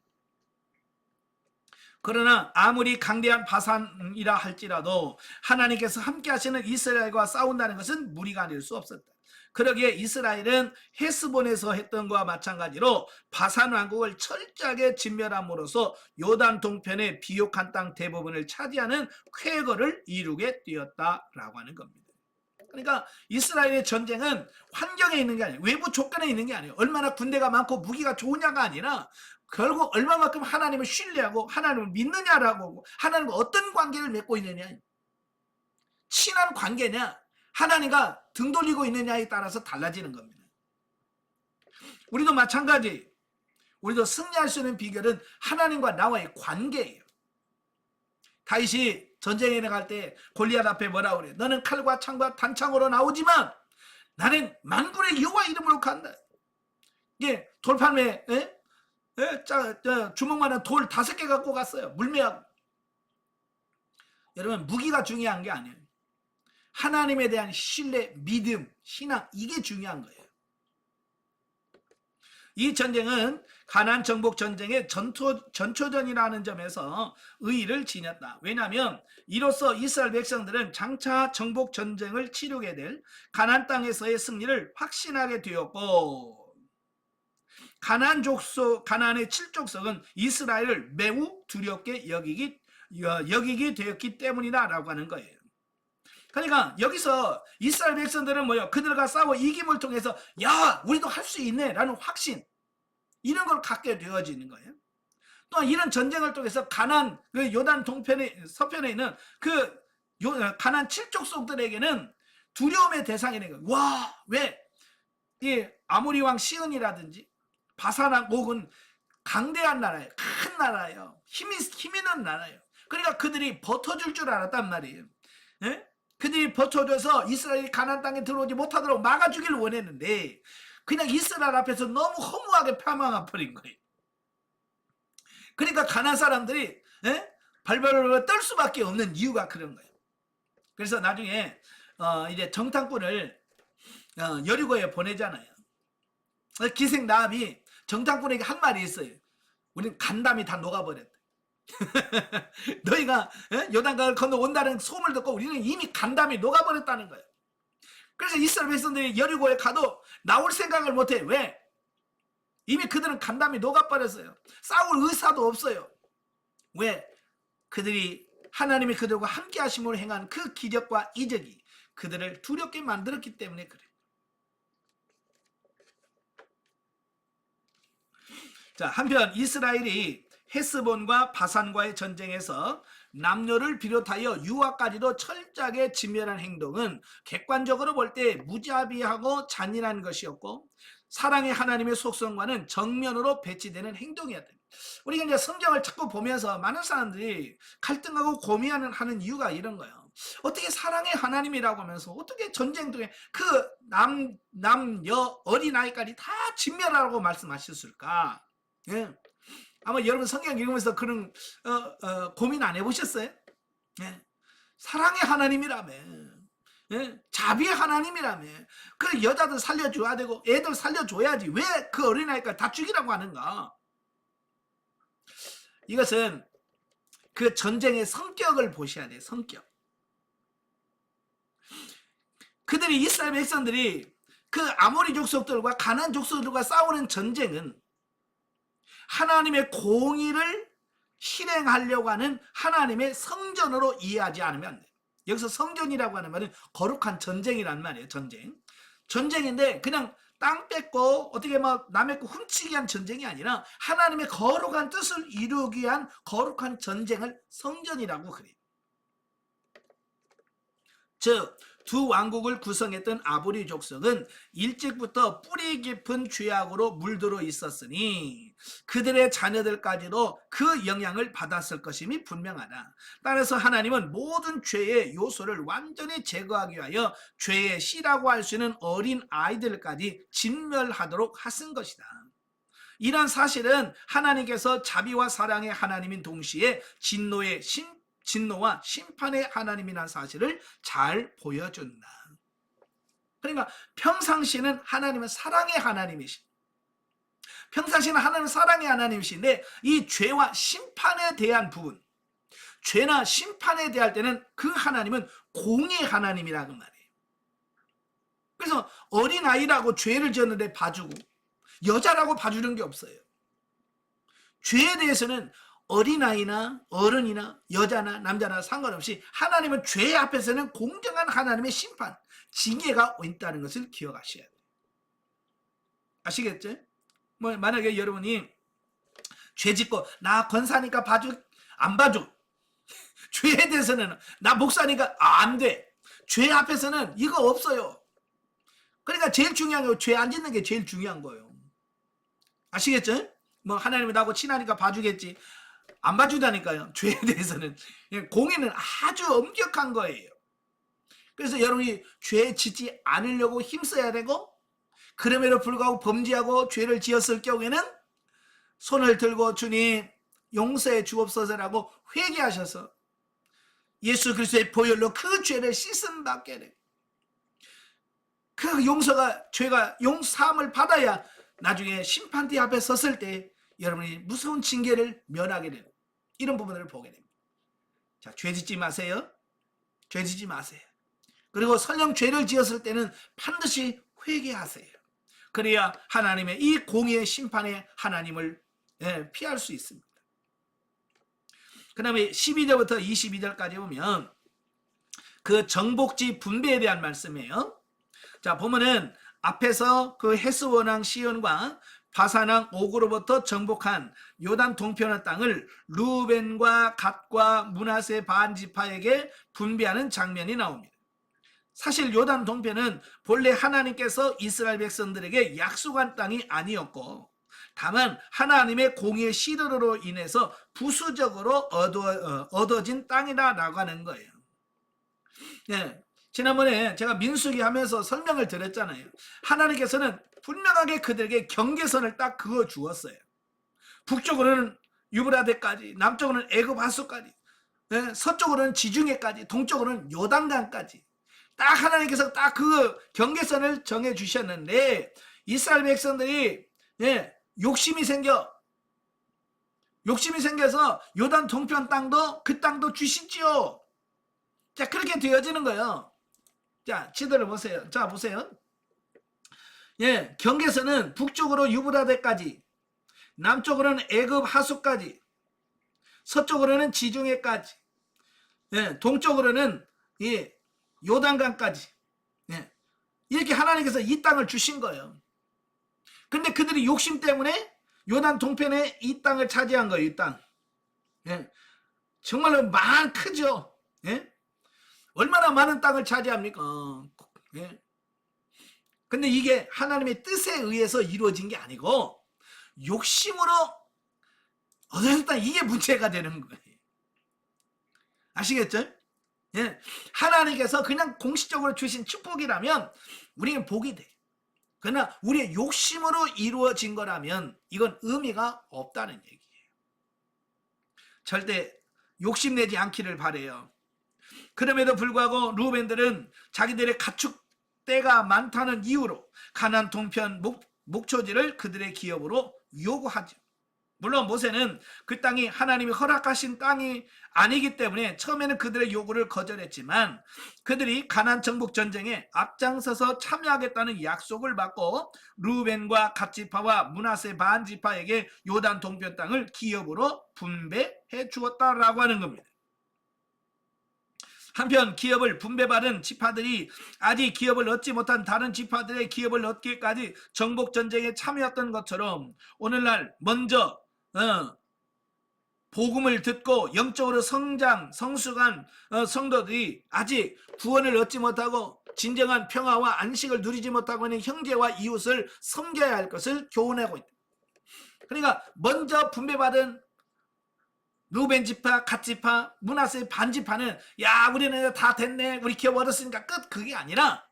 그러나 아무리 강대한 바산이라 할지라도 하나님께서 함께 하시는 이스라엘과 싸운다는 것은 무리가 아닐 수 없었다. 그러기에 이스라엘은 헤스본에서 했던 것과 마찬가지로 바산 왕국을 철저하게 진멸함으로써 요단 동편의 비옥한 땅 대부분을 차지하는 쾌거를 이루게 되었다라고 하는 겁니다. 그러니까 이스라엘의 전쟁은 환경에 있는 게 아니에요. 외부 조건에 있는 게 아니에요. 얼마나 군대가 많고 무기가 좋으냐가 아니라 결국 얼마만큼 하나님을 신뢰하고 하나님을 믿느냐라고, 하나님과 어떤 관계를 맺고 있느냐, 친한 관계냐, 하나님과 등 돌리고 있느냐에 따라서 달라지는 겁니다. 우리도 마찬가지. 우리도 승리할 수 있는 비결은 하나님과 나와의 관계예요. 다윗이 전쟁에 나갈 때 골리앗 앞에 뭐라 그래? 너는 칼과 창과 단창으로 나오지만 나는 만군의 여호와 이름으로 간다. 이게 돌판에 주먹만한 돌 5개 갖고 갔어요. 물매하고. 여러분, 무기가 중요한 게 아니에요. 하나님에 대한 신뢰, 믿음, 신앙, 이게 중요한 거예요. 이 전쟁은 가나안 정복 전쟁의 전초전이라는 점에서 의의를 지녔다. 왜냐하면 이로써 이스라엘 백성들은 장차 정복 전쟁을 치르게 될 가나안 땅에서의 승리를 확신하게 되었고, 가나안의 7족속은 이스라엘을 매우 두렵게 여기게 되었기 때문이다라고 하는 거예요. 그러니까 여기서 이스라엘 백성들은 뭐요? 그들과 싸워 이김을 통해서 야, 우리도 할 수 있네 라는 확신, 이런 걸 갖게 되어지는 거예요. 또 이런 전쟁을 통해서 가나안 그 요단 서편에 있는 그 가나안 7족속들에게는 두려움의 대상이 되는 거예요. 와, 왜? 이 아모리 왕 시온이라든지 바산 혹은 강대한 나라예요. 큰 나라예요. 힘 있는 나라예요. 그러니까 그들이 버텨줄 줄 알았단 말이에요. 예? 그들이 버텨줘서 이스라엘이 가나안 땅에 들어오지 못하도록 막아주기를 원했는데 그냥 이스라엘 앞에서 너무 허무하게 패망해버린 거예요. 그러니까 가나안 사람들이 발발을 떨 수밖에 없는 이유가 그런 거예요. 그래서 나중에 이제 정탐꾼을 여리고에 보내잖아요. 기생 나합이 정탐꾼에게 한 말이 있어요. 우리는 간담이 다 녹아버렸다. 너희가 요단강을 건너온다는 소문을 듣고 우리는 이미 간담이 녹아버렸다는 거예요. 그래서 이스라엘 백성들이 여리고에 가도 나올 생각을 못해. 왜? 이미 그들은 간담이 녹아버렸어요. 싸울 의사도 없어요. 왜? 그들이 하나님이 그들과 함께 하심으로 행한 그 기적과 이적이 그들을 두렵게 만들었기 때문에 그래요. 자, 한편 이스라엘이 헤스본과 바산과의 전쟁에서 남녀를 비롯하여 유아까지도 철저하게 진멸한 행동은 객관적으로 볼 때 무자비하고 잔인한 것이었고 사랑의 하나님의 속성과는 정면으로 배치되는 행동이었다. 우리가 이제 성경을 자꾸 보면서 많은 사람들이 갈등하고 고민하는 이유가 이런 거예요. 어떻게 사랑의 하나님이라고 하면서 어떻게 전쟁 중에 그 남녀 어린아이까지 다 진멸하라고 말씀하셨을까? 예. 아마 여러분 성경 읽으면서 그런 고민 안 해보셨어요? 예. 사랑의 하나님이라며, 예? 자비의 하나님이라며, 그 여자들 살려줘야 되고 애들 살려줘야지 왜 그 어린아이까지 다 죽이라고 하는가? 이것은 그 전쟁의 성격을 보셔야 돼요. 성격. 그들이 이스라엘 백성들이 그 아모리 족속들과 가나안 족속들과 싸우는 전쟁은 하나님의 공의를 실행하려고 하는 하나님의 성전으로 이해하지 않으면 안 돼요. 여기서 성전이라고 하는 말은 거룩한 전쟁이란 말이에요. 전쟁인데 그냥 땅 뺏고 어떻게 막 남의 거 훔치기 위한 전쟁이 아니라 하나님의 거룩한 뜻을 이루기 위한 거룩한 전쟁을 성전이라고 그래요. 즉 두 왕국을 구성했던 아모리 족속은 일찍부터 뿌리 깊은 죄악으로 물들어 있었으니 그들의 자녀들까지도 그 영향을 받았을 것임이 분명하다. 따라서 하나님은 모든 죄의 요소를 완전히 제거하기 위하여 죄의 씨라고 할 수 있는 어린 아이들까지 진멸하도록 하신 것이다. 이런 사실은 하나님께서 자비와 사랑의 하나님인 동시에 진노와 심판의 하나님이라는 사실을 잘 보여준다. 그러니까 평상시는 하나님은 사랑의 하나님이신, 평상시에는 하나님 사랑의 하나님이신데 이 죄와 심판에 대한 부분, 죄나 심판에 대할 때는 그 하나님은 공의 하나님이라는 말이에요. 그래서 어린아이라고 죄를 지었는데 봐주고 여자라고 봐주는 게 없어요. 죄에 대해서는 어린아이나 어른이나 여자나 남자나 상관없이 하나님은 죄 앞에서는 공정한 하나님의 심판, 징계가 있다는 것을 기억하셔야 돼요. 아시겠죠? 뭐 만약에 여러분이 죄 짓고 나 권사니까 봐줘, 안 봐줘. 죄에 대해서는 나 목사니까 안 돼. 죄 앞에서는 이거 없어요. 그러니까 제일 중요한 거 죄 안 짓는 게 제일 중요한 거예요. 아시겠죠? 뭐 하나님이 나하고 친하니까 봐주겠지. 안 봐주다니까요. 죄에 대해서는 공의는 아주 엄격한 거예요. 그래서 여러분이 죄 짓지 않으려고 힘써야 되고, 그럼에도 불구하고 범죄하고 죄를 지었을 경우에는 손을 들고 주님 용서해 주옵소서라고 회개하셔서 예수 그리스도의 보혈로 그 죄를 씻음 받게 돼. 그 용서가, 죄가 용서함을 받아야 나중에 심판대 앞에 섰을 때 여러분이 무서운 징계를 면하게 되는 이런 부분을 보게 됩니다. 자, 죄 짓지 마세요. 죄 짓지 마세요. 그리고 설령 죄를 지었을 때는 반드시 회개하세요. 그래야 하나님의 이 공의의 심판에 하나님을 피할 수 있습니다. 그 다음에 12절부터 22절까지 보면 그 정복지 분배에 대한 말씀이에요. 자, 보면은 앞에서 그 헤스본 왕 시온과 바산 왕 옥으로부터 정복한 요단 동편의 땅을 루벤과 갓과 므낫세 반 지파에게 분배하는 장면이 나옵니다. 사실 요단 동편은 본래 하나님께서 이스라엘 백성들에게 약속한 땅이 아니었고, 다만 하나님의 공의의 시르로 인해서 부수적으로 얻어진 땅이라고 하는 거예요. 네, 지난번에 제가 민수기 하면서 설명을 드렸잖아요. 하나님께서는 분명하게 그들에게 경계선을 딱 그어 주었어요. 북쪽으로는 유브라데까지, 남쪽으로는 애굽 하수까지, 서쪽으로는 지중해까지, 동쪽으로는 요단강까지 딱 하나님께서 딱 그 경계선을 정해 주셨는데, 이스라엘 백성들이 욕심이 생겨서 요단 동편 땅도 그 땅도 주시지요. 자, 그렇게 되어지는 거예요. 자, 지도를 보세요. 자, 보세요. 경계선은 북쪽으로 유브라데까지, 남쪽으로는 애굽 하수까지, 서쪽으로는 지중해까지, 동쪽으로는 요단강까지, 이렇게 하나님께서 이 땅을 주신 거예요. 근데 그들이 욕심 때문에 요단 동편에 이 땅을 차지한 거예요. 이 땅. 정말로 크죠. 얼마나 많은 땅을 차지합니까? 근데 이게 하나님의 뜻에 의해서 이루어진 게 아니고 욕심으로 얻은 땅, 이게 문제가 되는 거예요. 아시겠죠? 하나님께서 그냥 공식적으로 주신 축복이라면 우리는 복이 돼. 그러나 우리의 욕심으로 이루어진 거라면 이건 의미가 없다는 얘기예요. 절대 욕심내지 않기를 바라요. 그럼에도 불구하고 루벤들은 자기들의 가축 때가 많다는 이유로 가나안 동편 목초지를 그들의 기업으로 요구하죠. 물론 모세는 그 땅이 하나님이 허락하신 땅이 아니기 때문에 처음에는 그들의 요구를 거절했지만, 그들이 가나안 정복 전쟁에 앞장서서 참여하겠다는 약속을 받고 루벤과 갓지파와 므낫세 반 지파에게 요단 동편 땅을 기업으로 분배해 주었다라고 하는 겁니다. 한편 기업을 분배받은 지파들이 아직 기업을 얻지 못한 다른 지파들의 기업을 얻기까지 정복 전쟁에 참여했던 것처럼, 오늘날 먼저 복음을 듣고 영적으로 성숙한 성도들이 아직 구원을 얻지 못하고 진정한 평화와 안식을 누리지 못하고 있는 형제와 이웃을 섬겨야 할 것을 교훈하고 있다. 그러니까 먼저 분배받은 루벤 지파, 갓 지파, 므낫세 반 지파는 야, 우리는 다 됐네, 우리 기업 얻었으니까 끝, 그게 아니라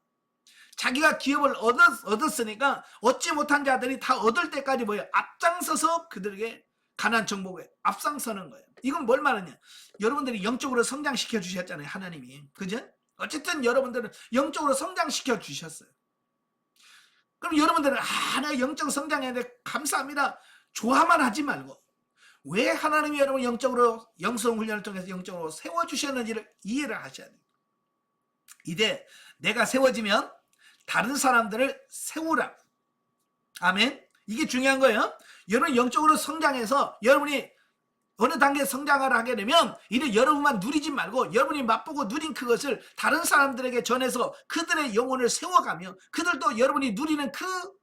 자기가 기업을 얻었으니까 얻지 못한 자들이 다 얻을 때까지 앞장서서 그들에게 가나안 정복에 앞장서는 거예요. 이건 뭘 말하냐? 여러분들이 영적으로 성장시켜 주셨잖아요, 하나님이. 그죠? 어쨌든 여러분들은 영적으로 성장시켜 주셨어요. 그럼 여러분들은 내가 영적 성장해야 돼, 감사합니다, 좋아만 하지 말고 왜 하나님이 여러분 영적으로 영성 훈련을 통해서 영적으로 세워주셨는지를 이해를 하셔야 돼요. 이제 내가 세워지면 다른 사람들을 세우라. 아멘. 이게 중요한 거예요. 여러분 영적으로 성장해서 여러분이 어느 단계에 성장을 하게 되면 이제 여러분만 누리지 말고 여러분이 맛보고 누린 그것을 다른 사람들에게 전해서 그들의 영혼을 세워가며 그들도 여러분이 누리는 그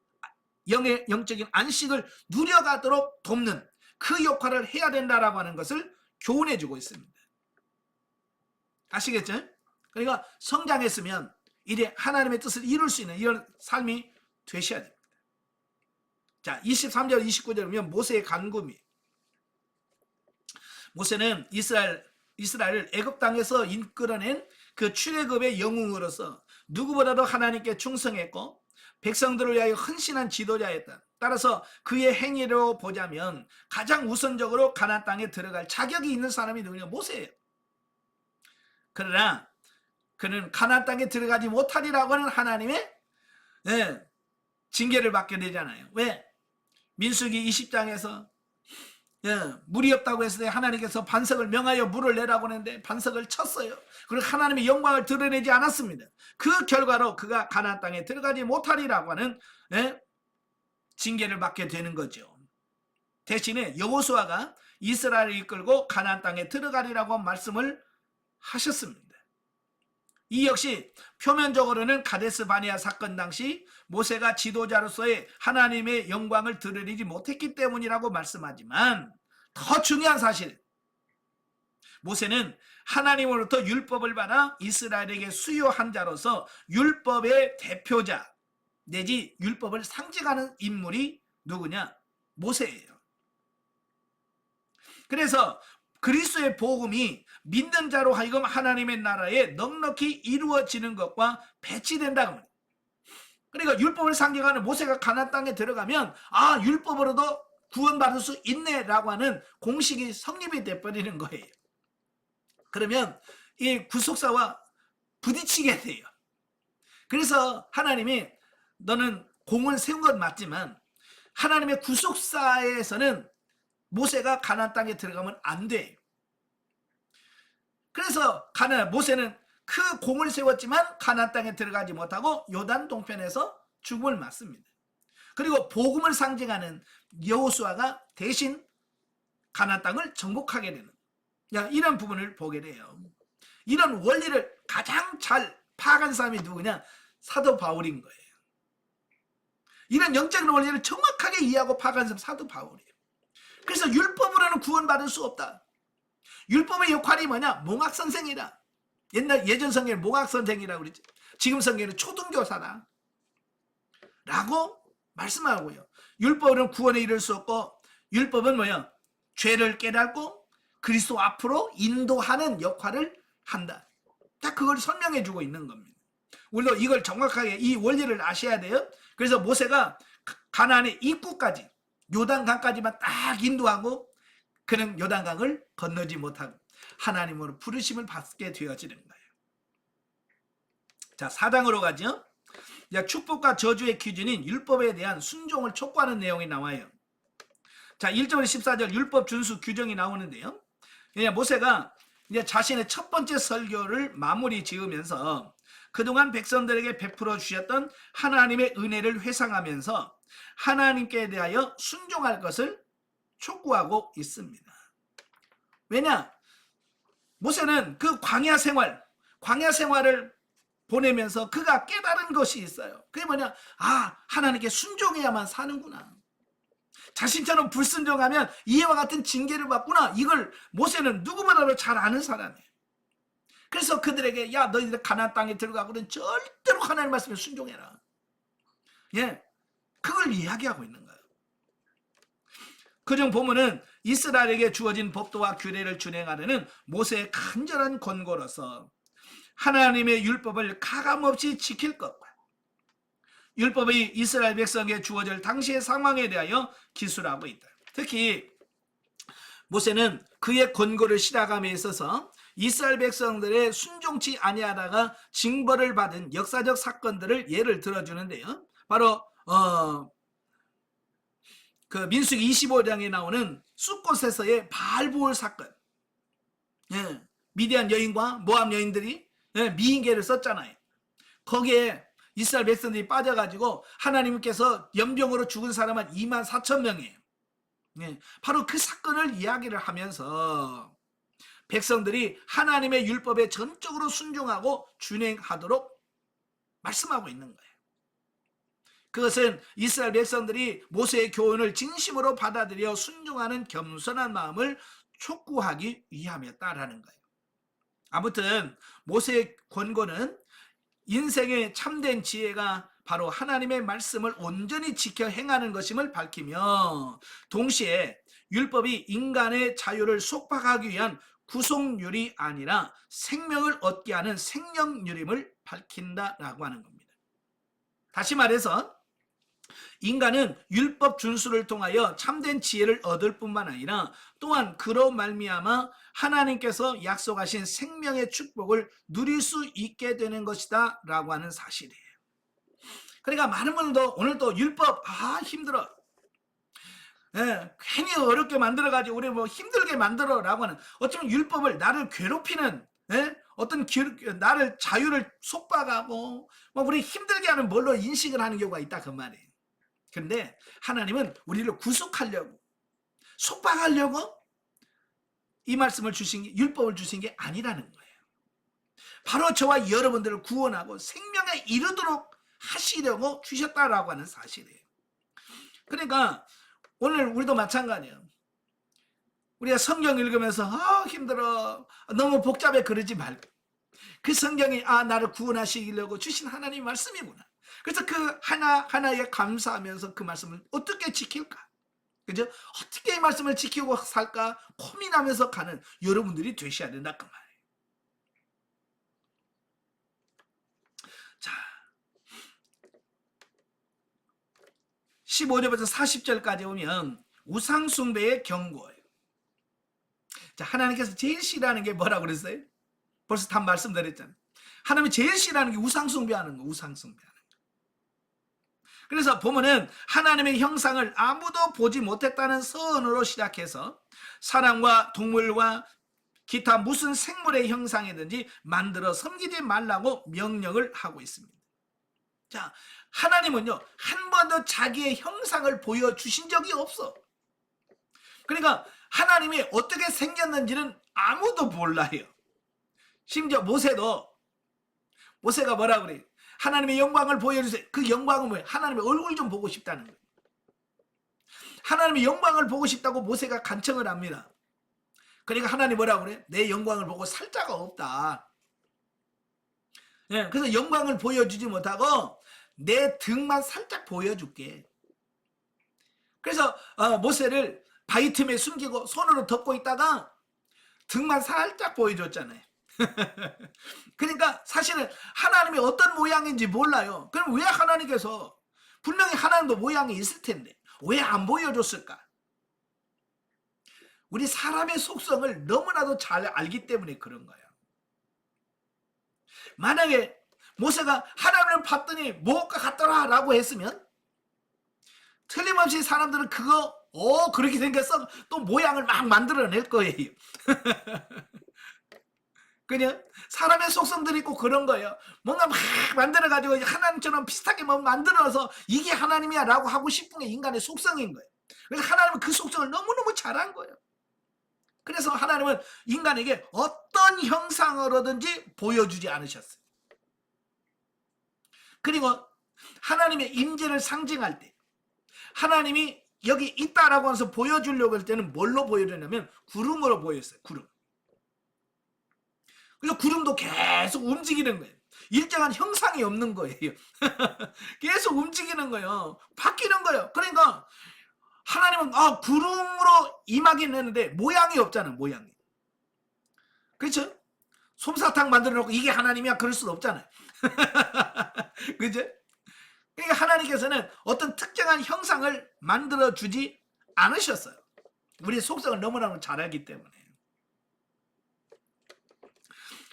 영적인 안식을 누려가도록 돕는 그 역할을 해야 된다라고 하는 것을 교훈해 주고 있습니다. 아시겠죠? 그러니까 성장했으면 이제 하나님의 뜻을 이룰 수 있는 이런 삶이 되셔야 됩니다. 자, 23절 29절 보면 모세의 간구입니다. 모세는 이스라엘을 애굽 땅에서 이끌어낸 그 출애굽의 영웅으로서 누구보다도 하나님께 충성했고 백성들을 위하여 헌신한 지도자였다. 따라서 그의 행위로 보자면 가장 우선적으로 가나안 땅에 들어갈 자격이 있는 사람이 누구냐? 모세예요. 그러나 그는 가나안 땅에 들어가지 못하리라고 하는 하나님의 징계를 받게 되잖아요. 왜? 민수기 20장에서 물이 없다고 했을 때 하나님께서 반석을 명하여 물을 내라고 했는데 반석을 쳤어요. 그리고 하나님의 영광을 드러내지 않았습니다. 그 결과로 그가 가나안 땅에 들어가지 못하리라고 하는 징계를 받게 되는 거죠. 대신에 여호수아가 이스라엘을 이끌고 가나안 땅에 들어가리라고 말씀을 하셨습니다. 이 역시 표면적으로는 가데스 바네아 사건 당시 모세가 지도자로서의 하나님의 영광을 드러내지 못했기 때문이라고 말씀하지만 더 중요한 사실, 모세는 하나님으로부터 율법을 받아 이스라엘에게 수요한 자로서 율법의 대표자 내지 율법을 상징하는 인물이 누구냐? 모세예요. 그래서 그리스도의 복음이 믿는 자로 하여금 하나님의 나라에 넉넉히 이루어지는 것과 배치된다고 합니다. 그러니까 율법을 상징하는 모세가 가나안 땅에 들어가면 율법으로도 구원받을 수 있네라고 하는 공식이 성립이 돼버리는 거예요. 그러면 이 구속사와 부딪히게 돼요. 그래서 하나님이 너는 공을 세운 건 맞지만 하나님의 구속사에서는 모세가 가나안 땅에 들어가면 안 돼요. 그래서 모세는 그 공을 세웠지만 가나안 땅에 들어가지 못하고 요단 동편에서 죽음을 맞습니다. 그리고 복음을 상징하는 여호수아가 대신 가나안 땅을 정복하게 되는 이런 부분을 보게 돼요. 이런 원리를 가장 잘 파악한 사람이 누구냐? 사도 바울인 거예요. 이런 영적인 원리를 정확하게 이해하고 파악한 사람이 사도 바울이에요. 그래서 율법으로는 구원받을 수 없다. 율법의 역할이 뭐냐? 몽학선생이다. 예전 성경에는 몽학선생이라고 그랬지. 지금 성경에는 초등교사다 라고 말씀하고요. 율법으로는 구원에 이를 수 없고 율법은 뭐야? 죄를 깨닫고 그리스도 앞으로 인도하는 역할을 한다. 딱 그걸 설명해 주고 있는 겁니다. 우리도 이걸 정확하게 이 원리를 아셔야 돼요. 그래서 모세가 가나안의 입구까지 요단강까지만 딱 인도하고 그는 요단강을 건너지 못하고 하나님으로 부르심을 받게 되어지는 거예요. 자, 4장으로 가죠. 축복과 저주의 기준인 율법에 대한 순종을 촉구하는 내용이 나와요. 자, 1절에서 14절 율법 준수 규정이 나오는데요. 모세가 이제 자신의 첫 번째 설교를 마무리 지으면서 그동안 백성들에게 베풀어 주셨던 하나님의 은혜를 회상하면서 하나님께 대하여 순종할 것을 촉구하고 있습니다. 왜냐? 모세는 그 광야 생활을 보내면서 그가 깨달은 것이 있어요. 그게 뭐냐? 하나님께 순종해야만 사는구나. 자신처럼 불순종하면 이와 같은 징계를 받구나. 이걸 모세는 누구보다도 잘 아는 사람이에요. 그래서 그들에게 너희들 가나안 땅에 들어가고는 절대로 하나님 말씀에 순종해라. 그걸 이야기하고 있는 거예요. 그중 보면은 이스라엘에게 주어진 법도와 규례를 준행하려는 모세의 간절한 권고로서 하나님의 율법을 가감없이 지킬 것과 율법이 이스라엘 백성에게 주어질 당시의 상황에 대하여 기술하고 있다. 특히 모세는 그의 권고를 실행함에 있어서 이스라엘 백성들의 순종치 아니하다가 징벌을 받은 역사적 사건들을 예를 들어주는데요. 바로 어, 그 민수기 25장에 나오는 숫곳에서의 바알보올 사건. 예, 미디안 여인과 모압 여인들이 예, 미인계를 썼잖아요. 거기에 이스라엘 백성들이 빠져가지고 하나님께서 연병으로 죽은 사람은 24,000명이에요. 예, 바로 그 사건을 이야기를 하면서 백성들이 하나님의 율법에 전적으로 순종하고 준행하도록 말씀하고 있는 거예요. 그것은 이스라엘 백성들이 모세의 교훈을 진심으로 받아들여 순종하는 겸손한 마음을 촉구하기 위함이었다라는 거예요. 아무튼 모세의 권고는 인생의 참된 지혜가 바로 하나님의 말씀을 온전히 지켜 행하는 것임을 밝히며 동시에 율법이 인간의 자유를 속박하기 위한 구속률이 아니라 생명을 얻게 하는 생명률임을 밝힌다라고 하는 겁니다. 다시 말해서 인간은 율법 준수를 통하여 참된 지혜를 얻을 뿐만 아니라 또한 그로 말미암아 하나님께서 약속하신 생명의 축복을 누릴 수 있게 되는 것이다 라고 하는 사실이에요. 그러니까 많은 분들도 오늘도 율법 힘들어, 괜히 어렵게 만들어가지고 우리 뭐 힘들게 만들어 라고 하는, 어쩌면 율법을 나를 괴롭히는, 어떤 나를 자유를 속박하고 뭐 우리 힘들게 하는 뭘로 인식을 하는 경우가 있다 그 말이에요. 그런데 하나님은 우리를 구속하려고, 속박하려고 이 말씀을 주신 게, 율법을 주신 게 아니라는 거예요. 바로 저와 여러분들을 구원하고 생명에 이르도록 하시려고 주셨다라고 하는 사실이에요. 그러니까 오늘 우리도 마찬가지예요. 우리가 성경 읽으면서 힘들어, 너무 복잡해 그러지 말고, 그 성경이 나를 구원하시려고 주신 하나님의 말씀이구나. 그래서 그 하나하나에 감사하면서 그 말씀을 어떻게 지킬까? 그죠? 어떻게 이 말씀을 지키고 살까 고민하면서 가는 여러분들이 되셔야 된다 그 말이에요. 자, 15절부터 40절까지 오면 우상숭배의 경고예요. 자, 하나님께서 제일 싫어하는 게 뭐라고 그랬어요? 벌써 다 말씀드렸잖아요. 하나님이 제일 싫어하는 게 우상숭배하는 거, 우상숭배하는 거. 그래서 보면은 하나님의 형상을 아무도 보지 못했다는 서언으로 시작해서 사람과 동물과 기타 무슨 생물의 형상이든지 만들어 섬기지 말라고 명령을 하고 있습니다. 자, 하나님은요 한 번도 자기의 형상을 보여주신 적이 없어. 그러니까 하나님이 어떻게 생겼는지는 아무도 몰라요. 심지어 모세가 뭐라 그래요? 하나님의 영광을 보여주세요. 그 영광은 뭐예요? 하나님의 얼굴 좀 보고 싶다는 거예요. 하나님의 영광을 보고 싶다고 모세가 간청을 합니다. 그러니까 하나님 뭐라고 그래? 내 영광을 보고 살 자가 없다. 그래서 영광을 보여주지 못하고 내 등만 살짝 보여줄게. 그래서 모세를 바위 틈에 숨기고 손으로 덮고 있다가 등만 살짝 보여줬잖아요. 그러니까 사실은 하나님이 어떤 모양인지 몰라요. 그럼 왜 하나님께서, 분명히 하나님도 모양이 있을 텐데 왜 안 보여줬을까? 우리 사람의 속성을 너무나도 잘 알기 때문에 그런 거예요. 만약에 모세가 하나님을 봤더니 무엇과 같더라 라고 했으면 틀림없이 사람들은 그거 그렇게 생겼어 또 모양을 막 만들어낼 거예요. 그냥 사람의 속성들이 있고 그런 거예요. 뭔가 막 만들어가지고 하나님처럼 비슷하게 뭐 만들어서 이게 하나님이야 라고 하고 싶은 게 인간의 속성인 거예요. 그래서 하나님은 그 속성을 너무너무 잘한 거예요. 그래서 하나님은 인간에게 어떤 형상으로든지 보여주지 않으셨어요. 그리고 하나님의 임재를 상징할 때, 하나님이 여기 있다라고 해서 보여주려고 할 때는 뭘로 보여주냐면 구름으로 보였어요. 구름. 그래서 구름도 계속 움직이는 거예요. 일정한 형상이 없는 거예요. 계속 움직이는 거예요. 바뀌는 거예요. 그러니까 하나님은 구름으로 임하긴 했는데 모양이 없잖아요. 모양이. 그렇죠? 솜사탕 만들어 놓고 이게 하나님이야 그럴 수는 없잖아요. 그죠? 그러니까 하나님께서는 어떤 특정한 형상을 만들어 주지 않으셨어요. 우리의 속성을 너무나 잘 알기 때문에.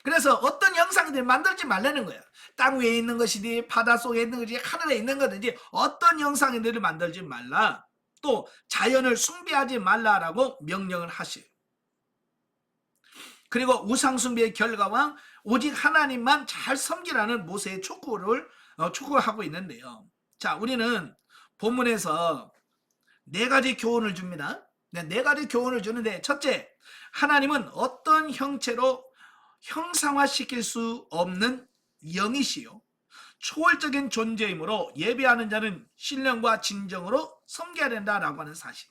그래서 어떤 형상들 만들지 말라는 거예요. 땅 위에 있는 것이든지 바다 속에 있는 것이든지 하늘에 있는 것든지 어떤 형상들을 만들지 말라. 또 자연을 숭배하지 말라라고 명령을 하시요. 그리고 우상 숭배의 결과와 오직 하나님만 잘 섬기라는 모세의 촉구를 촉구하고 있는데요. 자, 우리는 본문에서 네 가지 교훈을 줍니다. 네 가지 교훈을 주는데, 첫째, 하나님은 어떤 형체로 형상화시킬 수 없는 영이시요 초월적인 존재이므로 예배하는 자는 신령과 진정으로 섬겨야 된다라고 하는 사실.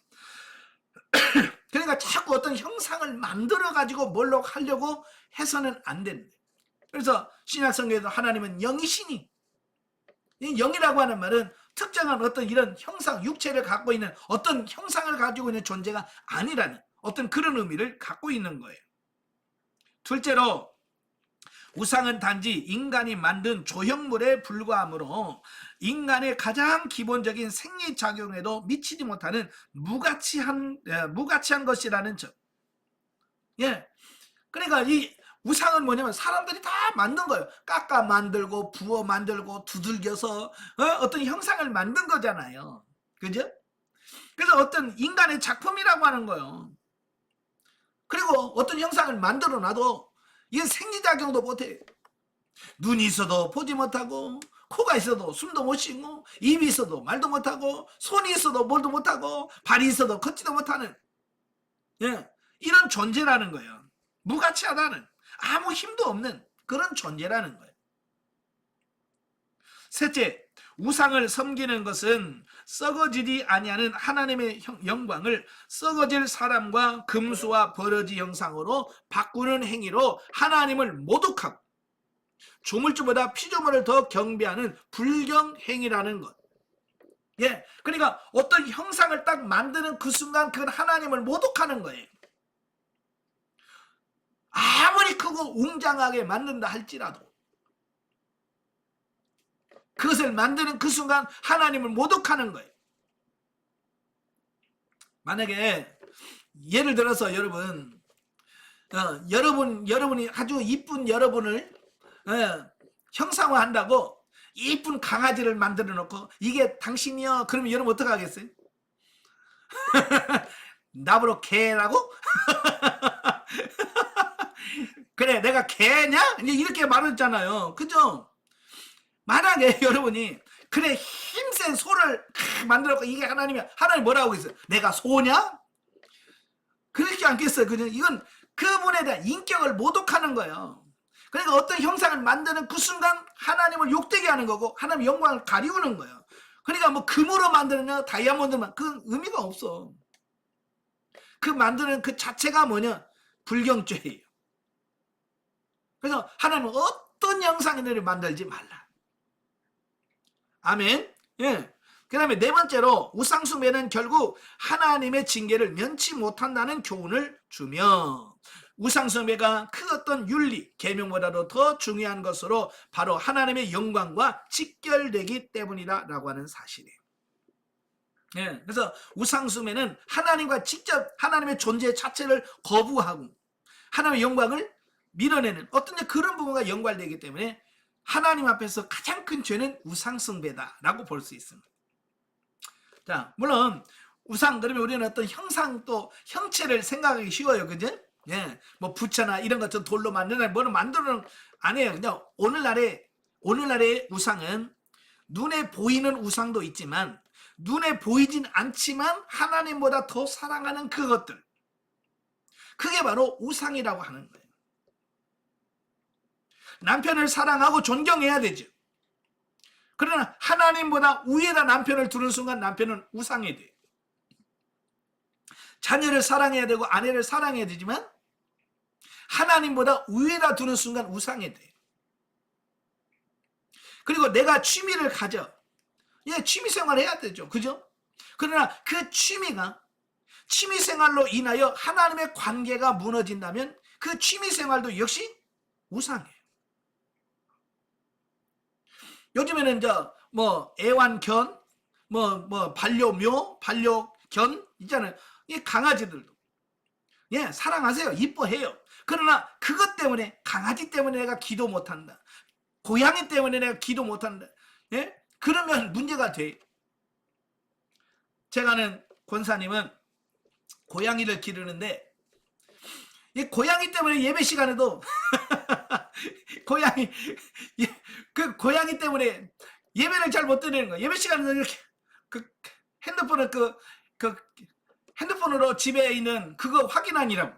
그러니까 자꾸 어떤 형상을 만들어 가지고 뭘로 하려고 해서는 안 됩니다. 그래서 신약 성경에도 하나님은 영이시니, 이 영이라고 하는 말은 특정한 어떤 이런 형상, 육체를 갖고 있는 어떤 형상을 가지고 있는 존재가 아니라는 어떤 그런 의미를 갖고 있는 거예요. 둘째로, 우상은 단지 인간이 만든 조형물에 불과하므로 인간의 가장 기본적인 생리작용에도 미치지 못하는 무가치한 것이라는 점. 예. 그러니까 이 우상은 뭐냐면 사람들이 다 만든 거예요. 깎아 만들고 부어 만들고 두들겨서 어떤 형상을 만든 거잖아요. 그죠? 그래서 어떤 인간의 작품이라고 하는 거예요. 그리고 어떤 형상을 만들어 놔도 이게 생리작용도 못해. 눈이 있어도 보지 못하고, 코가 있어도 숨도 못 쉬고, 입이 있어도 말도 못하고, 손이 있어도 뭘도 못하고, 발이 있어도 걷지도 못하는, 예, 이런 존재라는 거예요. 무가치하다는, 아무 힘도 없는 그런 존재라는 거예요. 셋째, 우상을 섬기는 것은 썩어지지 아니하는 하나님의 영광을 썩어질 사람과 금수와 버러지 형상으로 바꾸는 행위로 하나님을 모독하고 조물주보다 피조물을 더 경배하는 불경 행위라는 것. 예, 그러니까 어떤 형상을 딱 만드는 그 순간 그건 하나님을 모독하는 거예요. 아무리 크고 웅장하게 만든다 할지라도 그것을 만드는 그 순간 하나님을 모독하는 거예요. 만약에 예를 들어서 여러분이 아주 이쁜 여러분을 형상화한다고 이쁜 강아지를 만들어 놓고 이게 당신이요, 그러면 여러분 어떻게 하겠어요? 나보러 개라고? 그래, 내가 개냐? 이렇게 말했잖아요. 그죠? 만약에 여러분이 그래 힘센 소를 만들었고 이게 하나님이야, 하나님 뭐라고 했어요? 내가 소냐? 그렇게 않겠어요. 그죠? 이건 그분에 대한 인격을 모독하는 거예요. 그러니까 어떤 형상을 만드는 그 순간 하나님을 욕되게 하는 거고 하나님의 영광을 가리우는 거예요. 그러니까 뭐 금으로 만드느냐 다이아몬드만 그 의미가 없어. 그 만드는 그 자체가 뭐냐? 불경죄예요. 그래서 하나님은 어떤 형상들을 만들지 말라. 아멘. 예. 그 다음에 네 번째로 우상숭배는 결국 하나님의 징계를 면치 못한다는 교훈을 주며 우상숭배가 그 어떤 윤리, 계명보다도 더 중요한 것으로 바로 하나님의 영광과 직결되기 때문이다라고 하는 사실이에요. 예. 그래서 우상숭배는 하나님과 직접 하나님의 존재 자체를 거부하고 하나님의 영광을 밀어내는 어떤 그런 부분과 연관되기 때문에 하나님 앞에서 가장 큰 죄는 우상숭배다라고 볼 수 있습니다. 자, 물론 우상 그러면 우리는 어떤 형상 또 형체를 생각하기 쉬워요, 그죠? 예, 뭐 부처나 이런 것좀 돌로 만드는 뭐를 만들어는 안 해요. 그냥 오늘날의 우상은 눈에 보이는 우상도 있지만 눈에 보이진 않지만 하나님보다 더 사랑하는 그것들, 그게 바로 우상이라고 하는 거예요. 남편을 사랑하고 존경해야 되죠. 그러나 하나님보다 위에다 남편을 두는 순간 남편은 우상이 돼요. 자녀를 사랑해야 되고 아내를 사랑해야 되지만 하나님보다 위에다 두는 순간 우상이 돼요. 그리고 내가 취미를 가져. 예, 취미생활 해야 되죠. 그죠? 그러나 그 취미가 취미생활로 인하여 하나님의 관계가 무너진다면 그 취미생활도 역시 우상이에요. 요즘에는 뭐 애완견, 뭐 반려묘, 반려견 있잖아요. 이 강아지들도 예, 사랑하세요. 이뻐해요. 그러나 그것 때문에 강아지 때문에 내가 기도 못한다. 고양이 때문에 내가 기도 못한다. 예? 그러면 문제가 돼. 제가 아는 권사님은 고양이를 기르는데 이 고양이 때문에 예배 시간에도 고양이 그 고양이 때문에 예배를 잘 못 드리는 거예요. 예배 시간에도 이렇게 그 핸드폰을 그 핸드폰으로 집에 있는 그거 확인하니라고.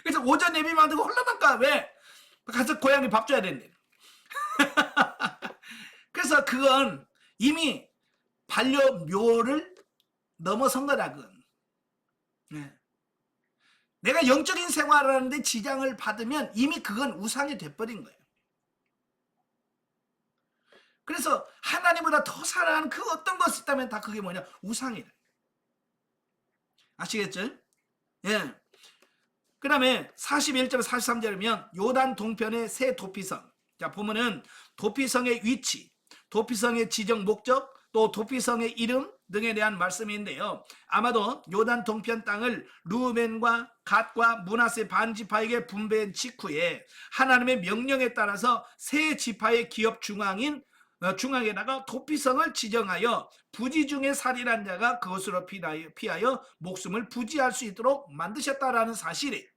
그래서 오전 예배만 두고 홀라당까 왜 가서 고양이 밥 줘야 되는데. 그래서 그건 이미 반려묘를 넘어선 거다. 그건. 네. 내가 영적인 생활을 하는데 지장을 받으면 이미 그건 우상이 돼버린 거예요. 그래서 하나님보다 더 사랑하는 그 어떤 것이 있다면 다 그게 뭐냐? 우상이래. 아시겠죠? 예. 그 다음에 41절 43절이면 요단 동편의 새 도피성. 자, 보면은 도피성의 위치, 도피성의 지정 목적, 또 도피성의 이름 등에 대한 말씀인데요. 아마도 요단 동편 땅을 루벤과 갓과 므낫세 반지파에게 분배한 직후에 하나님의 명령에 따라서 세 지파의 기업 중앙에다가 도피성을 지정하여 부지 중에 살인한 자가 그것으로 피하여 목숨을 부지할 수 있도록 만드셨다라는 사실이에요.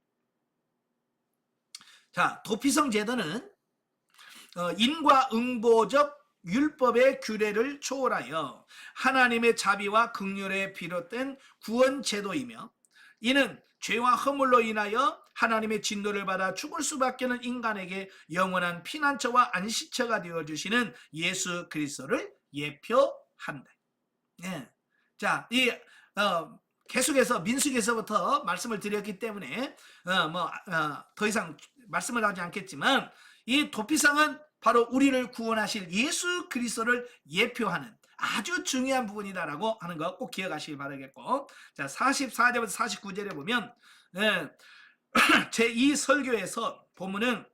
자, 도피성 제도는 인과응보적 율법의 규례를 초월하여 하나님의 자비와 긍휼에 비롯된 구원 제도이며, 이는 죄와 허물로 인하여 하나님의 진노를 받아 죽을 수밖에 없는 인간에게 영원한 피난처와 안식처가 되어주시는 예수 그리스도를 예표한다. 예. 자, 계속해서 민수기에서부터 말씀을 드렸기 때문에 더 이상 말씀을 하지 않겠지만, 이 도피성은 바로 우리를 구원하실 예수 그리스도를 예표하는 아주 중요한 부분이다라고 하는 거 꼭 기억하시기 바라겠고, 자, 44절부터 49절에 보면 제2 설교에서 보면은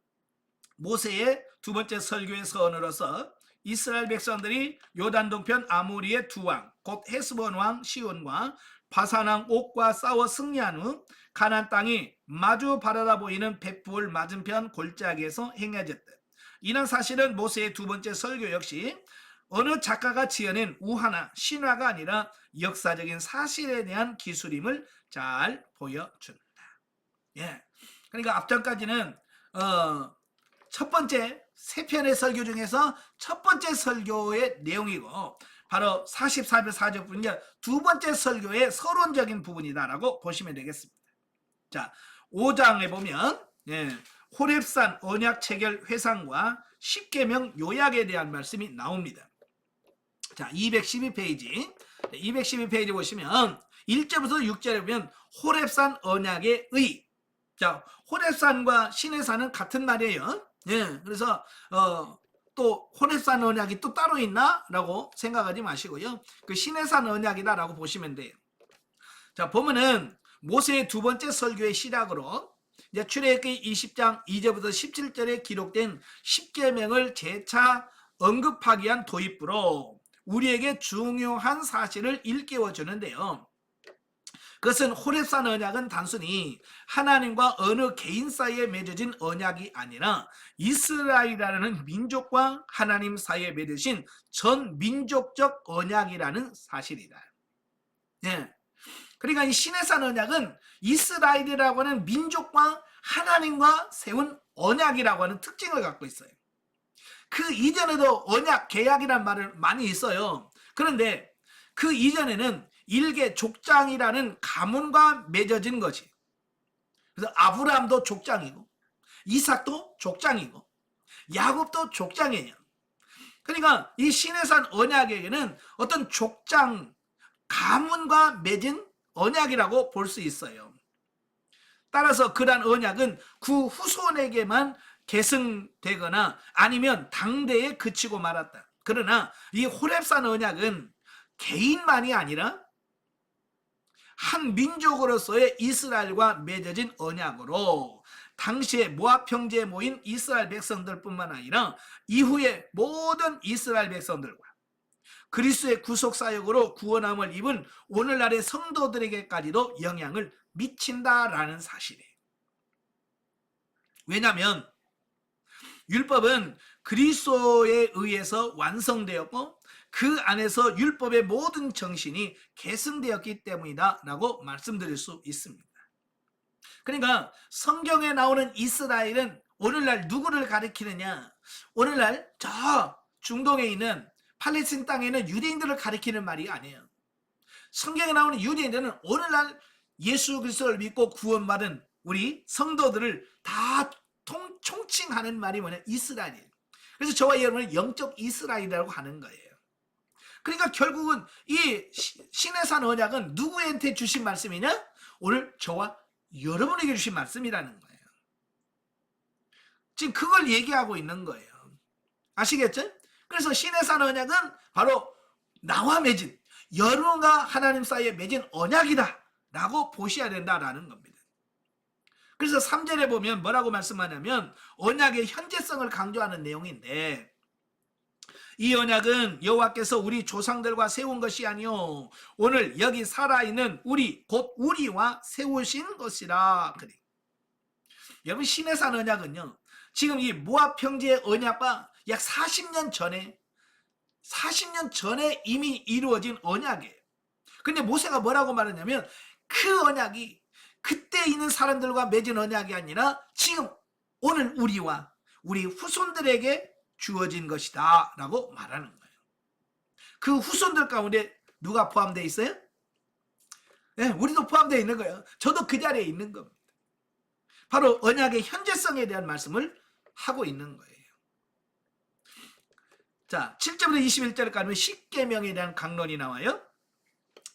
모세의 두 번째 설교의 서원으로서 이스라엘 백성들이 요단 동편 아모리의 두 왕, 곧 헤스본 왕 시온과 바산 왕 옥과 싸워 승리한 후 가나안 땅이 마주 바라다 보이는 벳부을 맞은편 골짜기에서 행해졌다. 이런 사실은 모세의 두 번째 설교 역시 어느 작가가 지어낸 우화나 신화가 아니라 역사적인 사실에 대한 기술임을 잘 보여준다. 예. 그러니까 앞전까지는 첫 번째 세 편의 설교 중에서 첫 번째 설교의 내용이고, 바로 44절 4절뿐이냐 두 번째 설교의 서론적인 부분이다라고 보시면 되겠습니다. 자, 5장에 보면 호렙산 언약 체결 회상과 십계명 요약에 대한 말씀이 나옵니다. 자, 212페이지 보시면 1절부터 6절에 보면 호렙산 언약의 의. 자, 호렙산과 시내산은 같은 말이에요. 예, 그래서 또 호렙산 언약이 또 따로 있나라고 생각하지 마시고요. 그 시내산 언약이다라고 보시면 돼요. 자, 보면은 모세의 두 번째 설교의 시작으로 이제 출애굽기 20장 2절부터 17절에 기록된 십계명을 재차 언급하기 위한 도입부로 우리에게 중요한 사실을 일깨워 주는데요. 그것은 호렙산 언약은 단순히 하나님과 어느 개인 사이에 맺어진 언약이 아니라 이스라엘이라는 민족과 하나님 사이에 맺으신 전 민족적 언약이라는 사실이다. 예. 그러니까 이 시내산 언약은 이스라엘이라고 하는 민족과 하나님과 세운 언약이라고 하는 특징을 갖고 있어요. 그 이전에도 언약, 계약이란 말을 많이 있어요. 그런데 그 이전에는 일개 족장이라는 가문과 맺어진 것이. 그래서 아브라함도 족장이고 이삭도 족장이고 야곱도 족장이에요. 그러니까 이 시내산 언약에게는 어떤 족장, 가문과 맺은 언약이라고 볼 수 있어요. 따라서 그러한 언약은 그 후손에게만 계승되거나 아니면 당대에 그치고 말았다. 그러나 이 호렙산 언약은 개인만이 아니라 한 민족으로서의 이스라엘과 맺어진 언약으로 당시에 모압 평지에 모인 이스라엘 백성들뿐만 아니라 이후에 모든 이스라엘 백성들과 그리스도의 구속 사역으로 구원함을 입은 오늘날의 성도들에게까지도 영향을 미친다라는 사실이에요. 왜냐하면 율법은 그리스도에 의해서 완성되었고 그 안에서 율법의 모든 정신이 계승되었기 때문이다 라고 말씀드릴 수 있습니다. 그러니까 성경에 나오는 이스라엘은 오늘날 누구를 가리키느냐? 오늘날 저 중동에 있는 팔레스틴 땅에 있는 유대인들을 가리키는 말이 아니에요. 성경에 나오는 유대인들은 오늘날 예수 그리스도를 믿고 구원받은 우리 성도들을 다 총칭하는 말이 뭐냐? 이스라엘이에요. 그래서 저와 여러분은 영적 이스라엘이라고 하는 거예요. 그러니까 결국은 이 신의 산 언약은 누구한테 주신 말씀이냐? 오늘 저와 여러분에게 주신 말씀이라는 거예요. 지금 그걸 얘기하고 있는 거예요. 아시겠죠? 그래서 신의 산 언약은 바로 나와 맺은, 여러분과 하나님 사이에 맺은 언약이다 라고 보셔야 된다라는 겁니다. 그래서 3절에 보면 뭐라고 말씀하냐면 언약의 현재성을 강조하는 내용인데, 이 언약은 여호와께서 우리 조상들과 세운 것이 아니요 오늘 여기 살아있는 우리 곧 우리와 세우신 것이라. 그래. 여러분, 신의 산 언약은요 지금 이 모압 평지의 언약과 약 40년 전에 이미 이루어진 언약이에요. 근데 모세가 뭐라고 말하냐면 그 언약이 그때 있는 사람들과 맺은 언약이 아니라 지금 오늘 우리와 우리 후손들에게 주어진 것이다 라고 말하는 거예요. 그 후손들 가운데 누가 포함되어 있어요? 네, 우리도 포함되어 있는 거예요. 저도 그 자리에 있는 겁니다. 바로 언약의 현재성에 대한 말씀을 하고 있는 거예요. 자, 7절부터 21절까지 가면 십계명에 대한 강론이 나와요.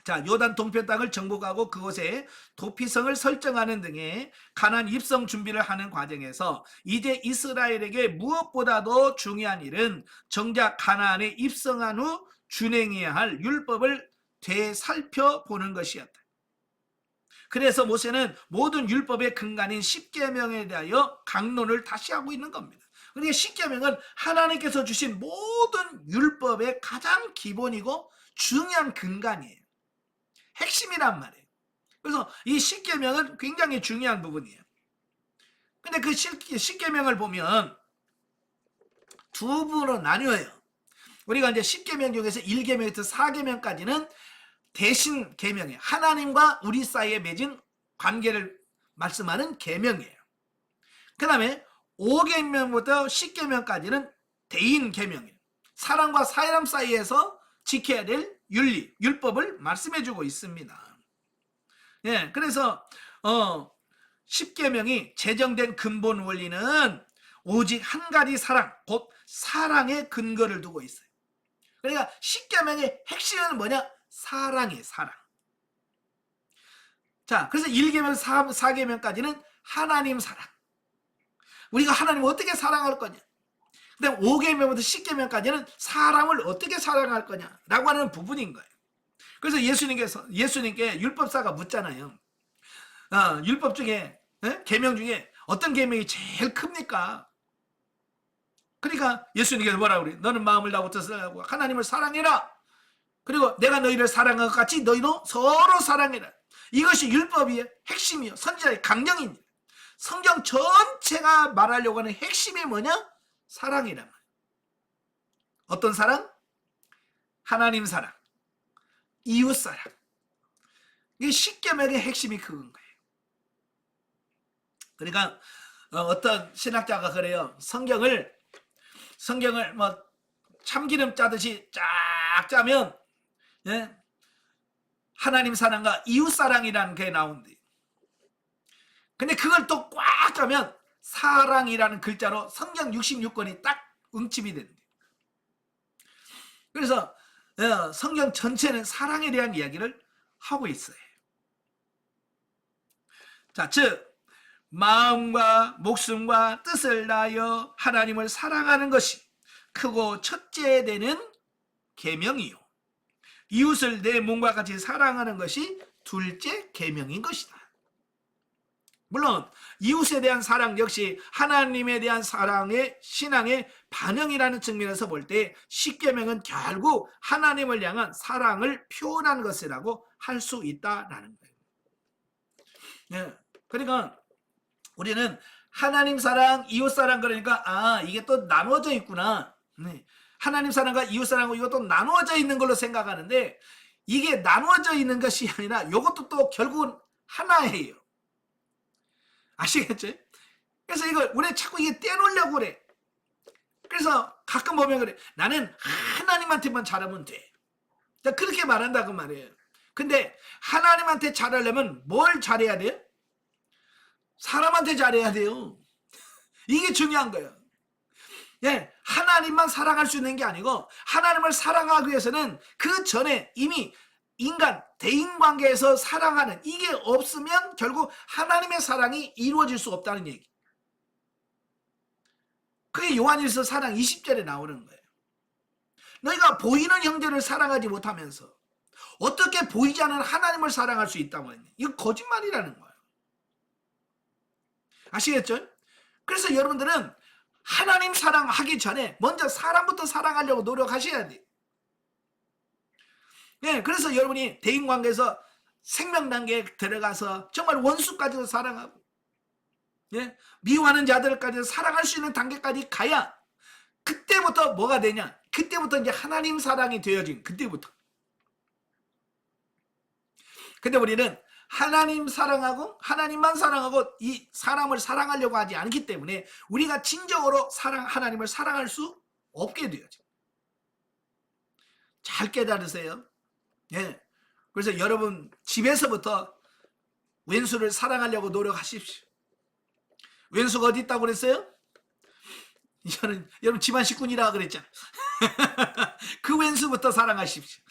자, 요단 동편 땅을 정복하고 그곳에 도피성을 설정하는 등의 가나안 입성 준비를 하는 과정에서 이제 이스라엘에게 무엇보다도 중요한 일은 정작 가나안에 입성한 후 준행해야 할 율법을 되살펴보는 것이었다. 그래서 모세는 모든 율법의 근간인 십계명에 대하여 강론을 다시 하고 있는 겁니다. 그러니까 십계명은 하나님께서 주신 모든 율법의 가장 기본이고 중요한 근간이에요. 핵심이란 말이에요. 그래서 이 십계명은 굉장히 중요한 부분이에요. 근데 그 십계명을 보면 두 부분으로 나뉘어요. 우리가 이제 십계명 중에서 1계명부터 4계명까지는 대신 계명이에요. 하나님과 우리 사이에 맺은 관계를 말씀하는 계명이에요. 그 다음에 5계명부터 10계명까지는 대인 계명이에요. 사람과 사람 사이에서 지켜야 될 윤리, 율법을 말씀해주고 있습니다. 예, 그래서 10계명이 제정된 근본 원리는 오직 한 가지 사랑, 곧 사랑의 근거를 두고 있어요. 그러니까 10계명의 핵심은 뭐냐? 사랑이에요, 사랑. 자, 그래서 1계명, 4계명까지는 하나님 사랑. 우리가 하나님을 어떻게 사랑할 거냐? 그 다음 5계명부터 10계명까지는 사람을 어떻게 사랑할 거냐라고 하는 부분인 거예요. 그래서 예수님께 율법사가 묻잖아요. 율법 중에, 계명 중에 어떤 계명이 제일 큽니까? 그러니까 예수님께서 뭐라고 그래요? 너는 마음을 다하고 뜻을 다하고 하나님을 사랑해라. 그리고 내가 너희를 사랑한 것 같이 너희도 서로 사랑해라. 이것이 율법의 핵심이요, 선지자의 강령입니다. 성경 전체가 말하려고 하는 핵심이 뭐냐? 사랑이란 말이에요. 어떤 사랑? 하나님 사랑, 이웃 사랑. 이게 십계명의 핵심이 그건 거예요. 그러니까 어떤 신학자가 그래요. 성경을 뭐 참기름 짜듯이 쫙 짜면, 예? 하나님 사랑과 이웃 사랑이라는 게 나온대. 근데 그걸 또 꽉 짜면 사랑이라는 글자로 성경 66권이 딱 응집이 된대. 그래서 성경 전체는 사랑에 대한 이야기를 하고 있어요. 자, 즉 마음과 목숨과 뜻을 다하여 하나님을 사랑하는 것이 크고 첫째 되는 계명이요, 이웃을 내 몸과 같이 사랑하는 것이 둘째 계명인 것이다. 물론 이웃에 대한 사랑 역시 하나님에 대한 사랑의 신앙의 반영이라는 측면에서 볼 때 십계명은 결국 하나님을 향한 사랑을 표현한 것이라고 할 수 있다라는 거예요. 네. 그러니까 우리는 하나님 사랑, 이웃 사랑 그러니까 이게 또 나누어져 있구나. 네. 하나님 사랑과 이웃 사랑하고 이것도 나누어져 있는 걸로 생각하는데 이게 나누어져 있는 것이 아니라 이것도 또 결국은 하나예요. 아시겠죠? 그래서 이걸 우리 자꾸 이게 떼놓으려고 그래. 그래서 가끔 보면 그래. 나는 하나님한테만 잘하면 돼. 그렇게 말한다고 말이에요. 근데 하나님한테 잘하려면 뭘 잘해야 돼요? 사람한테 잘해야 돼요. 이게 중요한 거예요. 예, 하나님만 사랑할 수 있는 게 아니고 하나님을 사랑하기 위해서는 그 전에 이미 인간, 대인관계에서 사랑하는 이게 없으면 결국 하나님의 사랑이 이루어질 수 없다는 얘기. 그게 요한일서 4장 20절에 나오는 거예요. 너희가 보이는 형제를 사랑하지 못하면서 어떻게 보이지 않는 하나님을 사랑할 수 있다고 했냐. 이거 거짓말이라는 거예요. 아시겠죠? 그래서 여러분들은 하나님 사랑하기 전에 먼저 사람부터 사랑하려고 노력하셔야 돼요. 예, 그래서 여러분이 대인관계에서 생명단계에 들어가서 정말 원수까지도 사랑하고, 예, 미워하는 자들까지 사랑할 수 있는 단계까지 가야 그때부터 뭐가 되냐? 그때부터 이제 하나님 사랑이 되어진 그때부터. 근데 우리는 하나님 사랑하고 하나님만 사랑하고 이 사람을 사랑하려고 하지 않기 때문에 우리가 진정으로 하나님을 사랑할 수 없게 되어져. 잘 깨달으세요. 예. 그래서 여러분 집에서부터 왼수를 사랑하려고 노력하십시오. 왼수가 어디 있다고 그랬어요? 저는 여러분 집안 식구니라 그랬잖아. 그 왼수부터 사랑하십시오.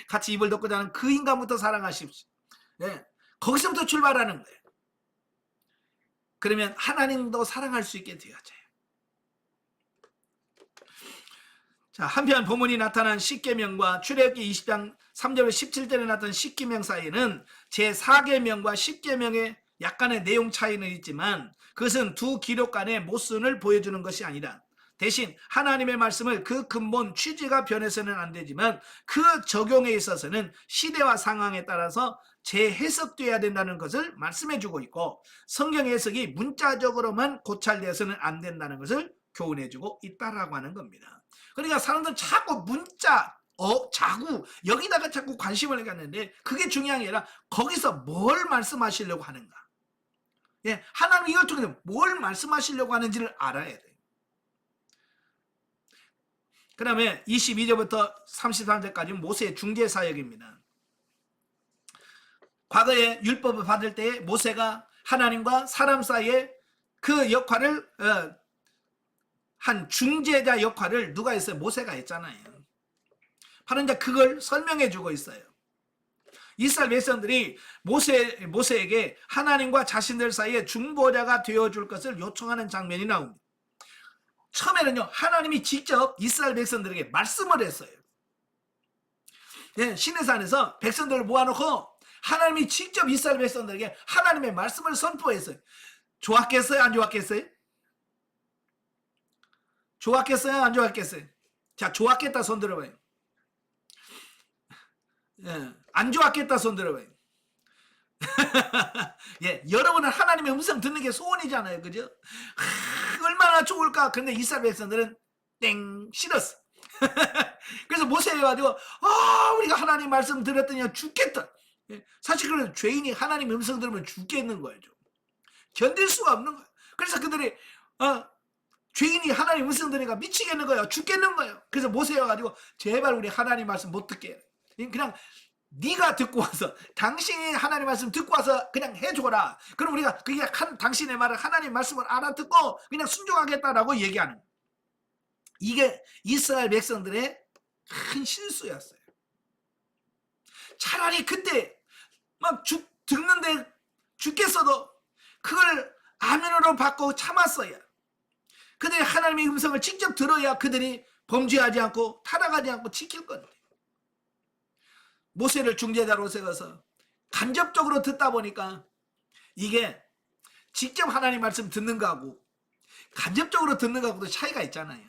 같이 입을 덮고 자는 그 인간부터 사랑하십시오. 네, 거기서부터 출발하는 거예요. 그러면 하나님도 사랑할 수 있게 되어져요. 자, 한편 본문이 나타난 십계명과 출애굽기 20장 3절 17절에 나타난 십계명 사이에는 제4계명과 십계명의 약간의 내용 차이는 있지만 그것은 두 기록 간의 모순을 보여주는 것이 아니라 대신 하나님의 말씀을 그 근본 취지가 변해서는 안 되지만 그 적용에 있어서는 시대와 상황에 따라서 재해석되어야 된다는 것을 말씀해주고 있고 성경 해석이 문자적으로만 고찰되어서는 안 된다는 것을 교훈해주고 있다라고 하는 겁니다. 그러니까 사람들은 자꾸 문자, 자구 여기다가 자꾸 관심을 갖는데 그게 중요한 게 아니라 거기서 뭘 말씀하시려고 하는가. 예, 하나님 이걸 통해서 뭘 말씀하시려고 하는지를 알아야 돼요. 그 다음에 22절부터 33절까지 모세의 중재사역입니다. 과거에 율법을 받을 때 모세가 하나님과 사람 사이에 그 역할을 한 중재자 역할을 누가 했어요? 모세가 했잖아요. 바로 이제 그걸 설명해 주고 있어요. 이스라엘 백성들이 모세에게 하나님과 자신들 사이에 중보자가 되어줄 것을 요청하는 장면이 나옵니다. 처음에는요 하나님이 직접 이스라엘 백성들에게 말씀을 했어요. 네, 시내산에서 백성들을 모아놓고 하나님이 직접 이스라엘 백성들에게 하나님의 말씀을 선포했어요. 좋았겠어요? 안 좋았겠어요? 좋았겠어요? 안 좋았겠어요? 자, 좋았겠다 손 들어봐요. 예, 안 좋았겠다 손 들어봐요. 예, 여러분은 하나님의 음성 듣는 게 소원이잖아요. 그죠? 얼마나 좋을까. 근데 이스라엘 백성들은 땡 싫었어. 그래서 모세가 가지고 우리가 하나님 말씀 들었더니 죽겠다. 예, 사실 그런 죄인이 하나님 음성 들으면 죽겠는 거예요. 견딜 수가 없는 거예요. 그래서 그들이 죄인이 하나님 음성 들으니까 미치겠는 거예요. 죽겠는 거예요. 그래서 모세가 가지고 제발 우리 하나님 말씀 못 듣게 해. 그냥 네가 듣고 와서 당신이 하나님 말씀 듣고 와서 그냥 해줘라. 그럼 우리가 그게 당신의 말을 하나님 말씀을 알아듣고 그냥 순종하겠다라고 얘기하는 거예요. 이게 이스라엘 백성들의 큰 실수였어요. 차라리 그때 막 듣는데 죽겠어도 그걸 아멘으로 받고 참았어야. 그들이 하나님의 음성을 직접 들어야 그들이 범죄하지 않고 타락하지 않고 지킬 건데. 모세를 중재자로 세워서 간접적으로 듣다 보니까 이게 직접 하나님 말씀 듣는 거하고 간접적으로 듣는 거하고도 차이가 있잖아요.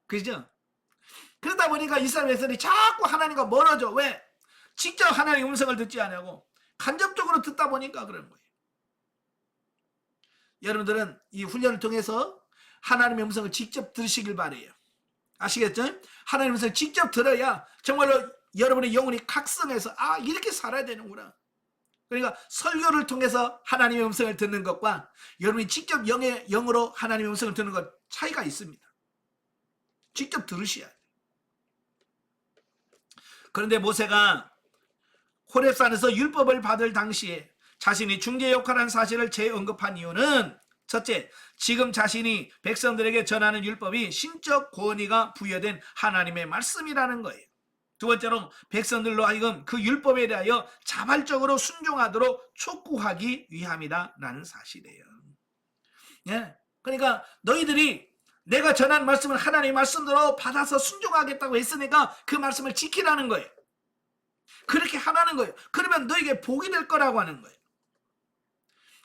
그죠? 그러다 보니까 이스라엘 백성들이 자꾸 하나님과 멀어져. 왜? 직접 하나님의 음성을 듣지 않냐고 간접적으로 듣다 보니까 그런 거예요. 여러분들은 이 훈련을 통해서 하나님의 음성을 직접 들으시길 바래요. 아시겠죠? 하나님의 음성을 직접 들어야 정말로 여러분의 영혼이 각성해서 아, 이렇게 살아야 되는구나. 그러니까 설교를 통해서 하나님의 음성을 듣는 것과 여러분이 직접 영으로 하나님의 음성을 듣는 것 차이가 있습니다. 직접 들으셔야 돼요. 그런데 모세가 호렙산에서 율법을 받을 당시에 자신이 중재 역할한 사실을 재언급한 이유는 첫째, 지금 자신이 백성들에게 전하는 율법이 신적 권위가 부여된 하나님의 말씀이라는 거예요. 두 번째로 백성들로 하여금 그 율법에 대하여 자발적으로 순종하도록 촉구하기 위함이다라는 사실이에요. 예, 그러니까 너희들이 내가 전한 말씀을 하나님의 말씀대로 받아서 순종하겠다고 했으니까 그 말씀을 지키라는 거예요. 그렇게 하라는 거예요. 그러면 너에게 복이 될 거라고 하는 거예요.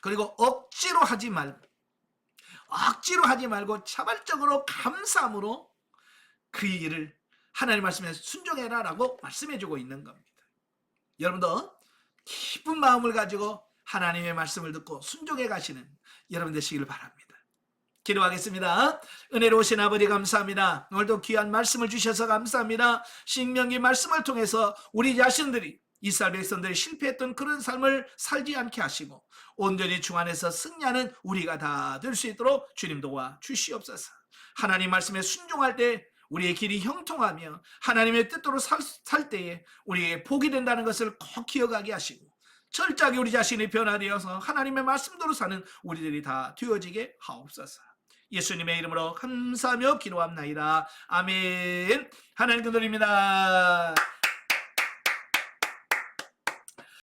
그리고 억지로 하지 말고 자발적으로 감사함으로 그 일을 하나님 말씀에 순종해라 라고 말씀해주고 있는 겁니다. 여러분도 기쁜 마음을 가지고 하나님의 말씀을 듣고 순종해 가시는 여러분 되시길 바랍니다. 기도하겠습니다. 은혜로우신 아버지 감사합니다. 오늘도 귀한 말씀을 주셔서 감사합니다. 신명기 말씀을 통해서 우리 자신들이 이스라엘 백성들이 실패했던 그런 삶을 살지 않게 하시고 온전히 주 안에서 승리하는 우리가 다 될 수 있도록 주님 도와 주시옵소서. 하나님 말씀에 순종할 때 우리의 길이 형통하며 하나님의 뜻대로 살 때에 우리에게 복이 된다는 것을 꼭 기억하게 하시고 철저하게 우리 자신이 변화되어서 하나님의 말씀대로 사는 우리들이 다 되어지게 하옵소서. 예수님의 이름으로 감사하며 기도합나이다. 아멘. 하나님 감사드립니다.